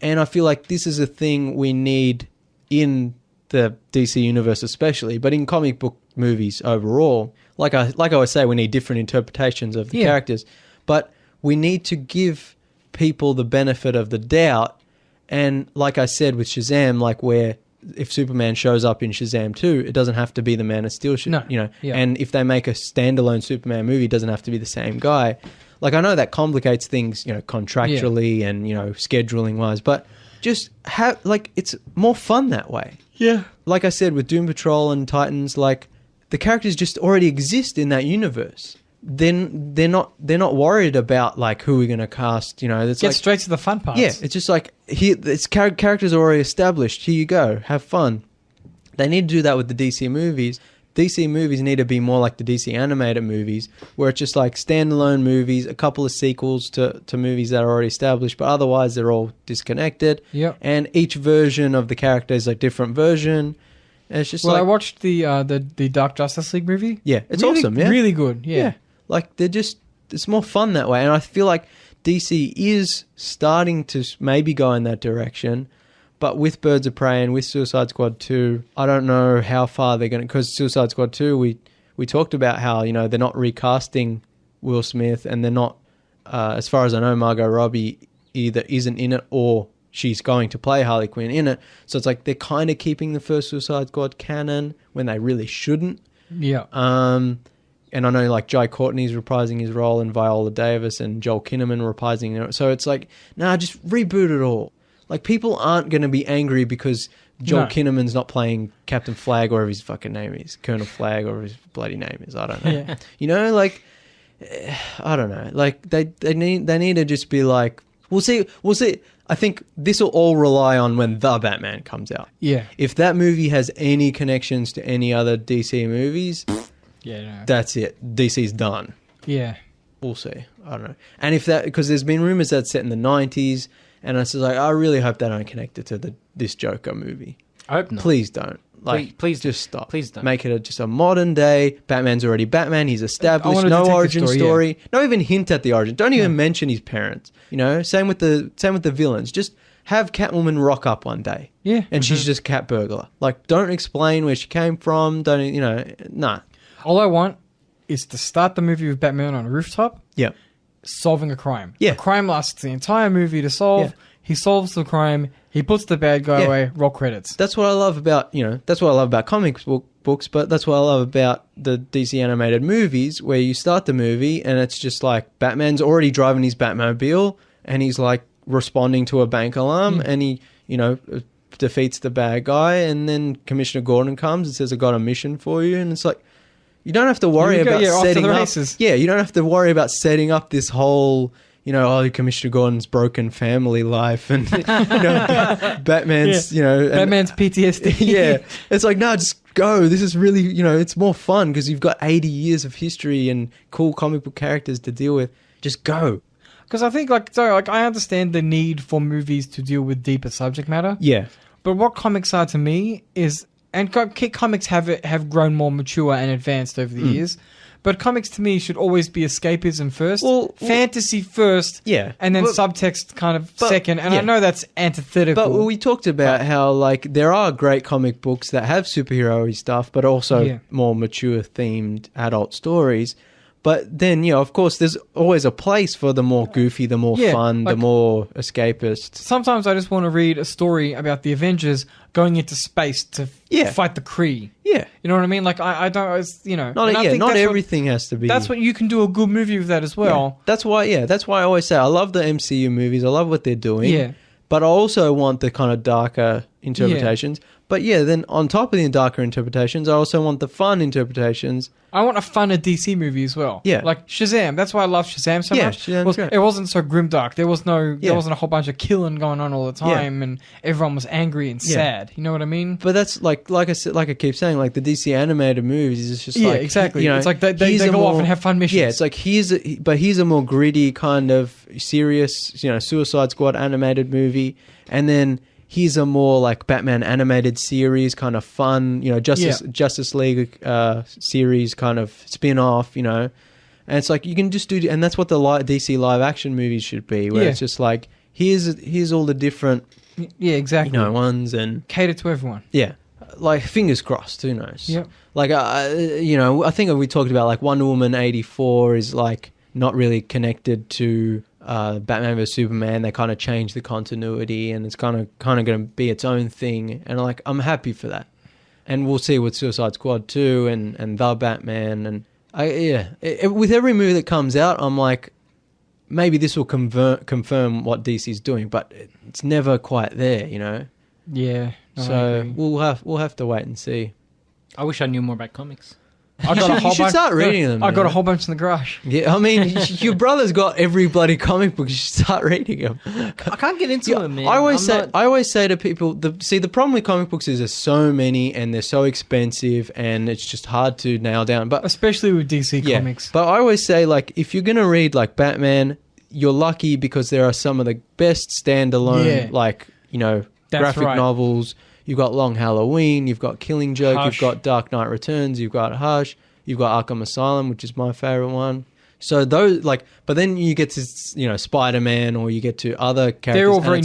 And I feel like this is a thing we need in the DC universe especially, but in comic book movies overall. Like I always say, we need different interpretations of the characters, but we need to give people the benefit of the doubt. And like I said with Shazam, like where if Superman shows up in Shazam 2, it doesn't have to be the Man of Steel, and if they make a standalone Superman movie, it doesn't have to be the same guy. Like, I know that complicates things, contractually and, scheduling wise, but just have, like, it's more fun that way. Yeah. Like I said, with Doom Patrol and Titans, like, the characters just already exist in that universe. Then they're not worried about like who we're going to cast. It's get like, straight to the fun parts. Yeah, it's just like here, it's characters are already established. Here you go, have fun. They need to do that with the DC movies. DC movies need to be more like the DC animated movies, where it's just like standalone movies, a couple of sequels to movies that are already established, but otherwise they're all disconnected. Yep. And each version of the character is a different version. And it's just I watched the Dark Justice League movie. Yeah, it's really, awesome. Yeah, really good. Yeah. Like, it's more fun that way. And I feel like DC is starting to maybe go in that direction. But with Birds of Prey and with Suicide Squad 2, I don't know how far they're going to... Because Suicide Squad 2, we talked about how, they're not recasting Will Smith, and they're not... as far as I know, Margot Robbie either isn't in it or she's going to play Harley Quinn in it. So it's like they're kind of keeping the first Suicide Squad canon when they really shouldn't. Yeah. And I know like Jai Courtney's reprising his role and Viola Davis and Joel Kinnaman reprising it. So it's like, nah, just reboot it all. Like, people aren't going to be angry because Joel Kinnaman's not playing Captain Flag or whatever his fucking name is. Colonel Flag or whatever his bloody name is. I don't know. Yeah. You know, like, I don't know. Like, they need to just be like, we'll see. I think this will all rely on when The Batman comes out. Yeah. If that movie has any connections to any other DC movies... that's it. DC's done. Yeah. We'll see. I don't know. And if that... Because there's been rumours that's set in the 90s, and it's just like, I really hope they don't connect it to this Joker movie. I hope not. Please don't. Like, please just stop. Please don't. Make it just a modern day. Batman's already Batman. He's established. No origin story. Yeah. Not even hint at the origin. Don't even mention his parents. You know? Same with the villains. Just have Catwoman rock up one day. Yeah. And she's just cat burglar. Like, don't explain where she came from. Don't, nah. All I want is to start the movie with Batman on a rooftop. Yeah. Solving a crime. Yeah. The crime lasts the entire movie to solve. Yeah. He solves the crime. He puts the bad guy away. Roll credits. That's what I love about, that's what I love about comic books, but that's what I love about the DC animated movies, where you start the movie and it's just like Batman's already driving his Batmobile and he's like responding to a bank alarm and he, defeats the bad guy, and then Commissioner Gordon comes and says, I got a mission for you. And it's like, you don't have to worry about setting up. Yeah, you don't have to worry about setting up this whole, Commissioner Gordon's broken family life and Batman's, Batman's PTSD. Yeah, it's like, no, just go. This is really, it's more fun because you've got 80 years of history and cool comic book characters to deal with. Just go. Because I think, I understand the need for movies to deal with deeper subject matter. Yeah. But what comics are to me is, and comics have grown more mature and advanced over the years, but comics to me should always be escapism first, fantasy first, and then subtext kind of second. And I know that's antithetical. But we talked about how like there are great comic books that have superhero-y stuff, but also more mature themed adult stories. But then, of course, there's always a place for the more goofy, the more fun, the more escapist. Sometimes I just want to read a story about the Avengers going into space to fight the Kree. Yeah. You know what I mean? Like, I don't, Not everything has to be. That's what you can do a good movie with that as well. Yeah. That's why I always say I love the MCU movies. I love what they're doing. Yeah. But I also want the kind of darker interpretations. Yeah. But then on top of the darker interpretations, I also want the fun interpretations. I want a funner DC movie as well. Yeah. Like Shazam. That's why I love Shazam so much. It wasn't so grimdark. There wasn't a whole bunch of killing going on all the time and everyone was angry and sad. You know what I mean? But that's like I said, like I keep saying, like the DC animated movies is just like... exactly. It's like they go off and have fun missions. Yeah, it's like here's a more gritty kind of serious, Suicide Squad animated movie, and then here's a more like Batman animated series, kind of fun, Justice League series kind of spin-off, and it's like you can just do, and that's what the DC live action movies should be, where it's just like here's all the different ones and cater to everyone. Yeah, like fingers crossed. Who knows? Yep. Like I think we talked about like Wonder Woman 84 is like not really connected to Batman vs Superman. They kind of changed the continuity, and it's kind of going to be its own thing. And like, I'm happy for that. And we'll see with Suicide Squad 2 and The Batman. And with every movie that comes out, I'm like, maybe this will confirm what DC's doing, but it's never quite there, Yeah. No, so we'll have to wait and see. I wish I knew more about comics. You should start reading them. I got a whole bunch in the garage. Yeah, I mean, your brother's got every bloody comic book. You should start reading them. I can't get into them, man. I always say to people, the problem with comic books is there's so many and they're so expensive and it's just hard to nail down. But especially with DC comics. But I always say, like, if you're gonna read like Batman, you're lucky because there are some of the best standalone, graphic novels. You've got Long Halloween, you've got Killing Joke, You've got Dark Knight Returns, you've got Hush, you've got Arkham Asylum, which is my favorite one. So those, but then you get to, Spider-Man, or you get to other characters. They're all very,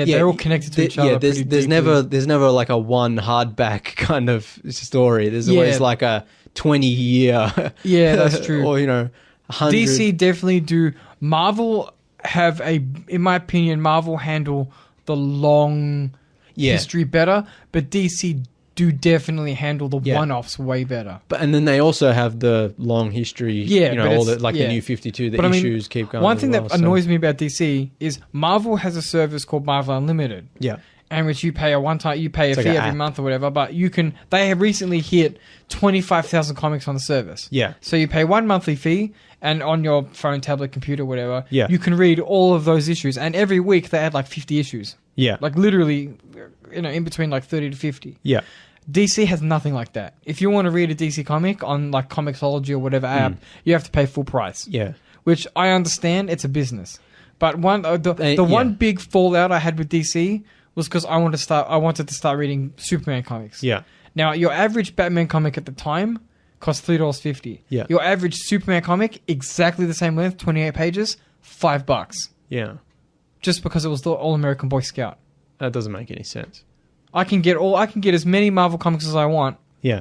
they're all connected to each other. Yeah, there's never like a one hardback kind of story. There's always like a 20-year. Yeah, that's true. Or, 100. DC definitely do. Marvel have in my opinion, Marvel handle the long history better, but DC do definitely handle the one-offs way better. But and then they also have the long history, all the the New 52, the issues keep going. One thing that annoys me about DC is Marvel has a service called Marvel Unlimited. Yeah. And which you pay a fee every month or whatever, but they have recently hit 25,000 comics on the service. Yeah. So you pay one monthly fee, and on your phone, tablet, computer, whatever, you can read all of those issues. And every week they add like 50 issues. Yeah. Like literally, in between like 30 to 50. Yeah. DC has nothing like that. If you want to read a DC comic on like Comixology or whatever app, you have to pay full price. Yeah. Which I understand, it's a business. But one big fallout I had with DC was because I wanted to start reading Superman comics. Yeah. Now, your average Batman comic at the time cost $3.50. Yeah. Your average Superman comic, exactly the same length, 28 pages, $5. Yeah. Just because it was the All-American Boy Scout. That doesn't make any sense. I can get as many Marvel comics as I want. Yeah.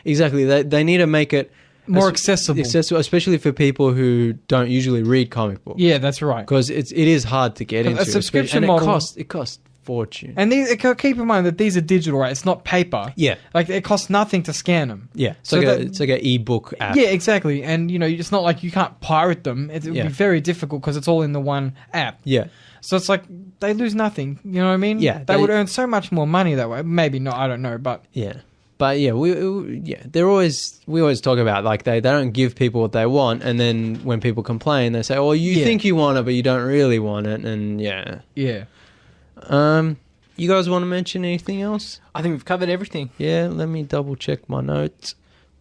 Exactly. They need to make it more accessible, especially for people who don't usually read comic books. Yeah, that's right. Because it is hard to get into. A subscription model. It costs fortune. And keep in mind that these are digital, right? It's not paper. Yeah. Like, it costs nothing to scan them. Yeah. It's like an e-book app. Yeah, exactly. And, it's not like you can't pirate them. It would be very difficult because it's all in the one app. Yeah. So it's like, they lose nothing. You know what I mean? Yeah. They would earn so much more money that way. Maybe not, I don't know, but... Yeah. But yeah, we always talk about like they don't give people what they want, and then when people complain, they say, "Oh, you think you want it, but you don't really want it," and yeah. You guys want to mention anything else? I think we've covered everything. Yeah, let me double check my notes.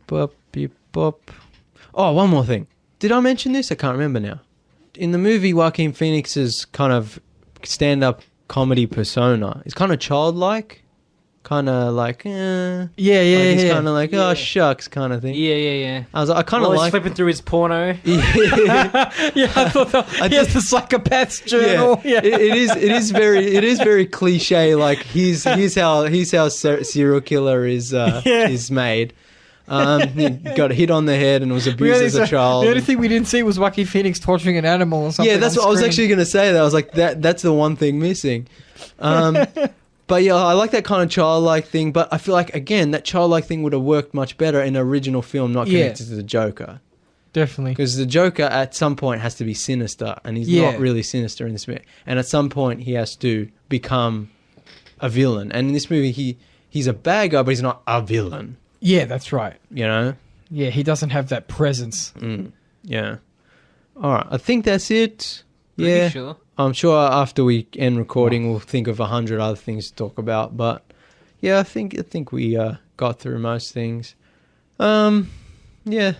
Bop, beep, bop. Oh, one more thing. Did I mention this? I can't remember now. In the movie, Joaquin Phoenix's kind of stand-up comedy persona is kind of childlike. Kind of like, he's kind of like, oh shucks, kind of thing. Yeah. I was like, I kind of like flipping through his porno. Yeah, I thought he has the psychopath's journal. Yeah. It is very cliche. Like he's how serial killer is made. He got hit on the head and was abused as a child. The only thing we didn't see was Joaquin Phoenix torturing an animal or something. Yeah, that's what I was actually going to say. That I was like, that's the one thing missing. But yeah, I like that kind of childlike thing. But I feel like, again, that childlike thing would have worked much better in an original film, not connected to the Joker. Definitely. Because the Joker at some point has to be sinister, and he's not really sinister in this movie. And at some point, he has to become a villain. And in this movie, he's a bad guy, but he's not a villain. Yeah, that's right. You know? Yeah, he doesn't have that presence. Yeah. All right, I think that's it. Pretty sure. I'm sure after we end recording, we'll think of 100 other things to talk about. But yeah, I think we got through most things. Yeah.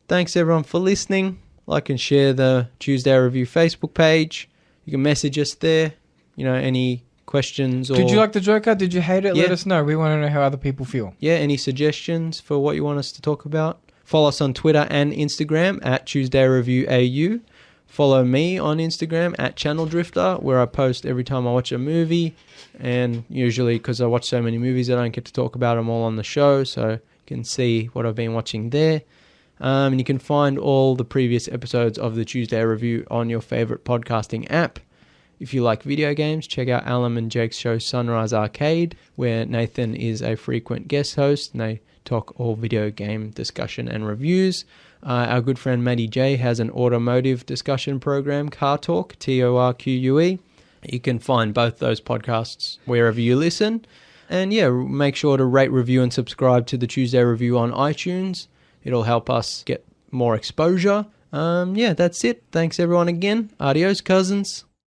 Thanks everyone for listening. Like and share the Tuesday Review Facebook page. You can message us there. Any questions or... Did you like the Joker? Did you hate it? Yeah. Let us know. We want to know how other people feel. Yeah. Any suggestions for what you want us to talk about? Follow us on Twitter and Instagram at Tuesday Review AU. Follow me on Instagram at Channel Drifter, where I post every time I watch a movie. And usually, because I watch so many movies, I don't get to talk about them all on the show. So you can see what I've been watching there. And you can find all the previous episodes of the Tuesday Review on your favorite podcasting app. If you like video games, check out Callum and Jake's show Sunrise Arcade, where Nathan is a frequent guest host and they talk all video game discussion and reviews. Our good friend Maddie J has an automotive discussion program, Car Talk, TORQUE. You can find both those podcasts wherever you listen. And yeah, make sure to rate, review, and subscribe to the Tuesday Review on iTunes. It'll help us get more exposure. Yeah, that's it. Thanks everyone again. Adios, cousins.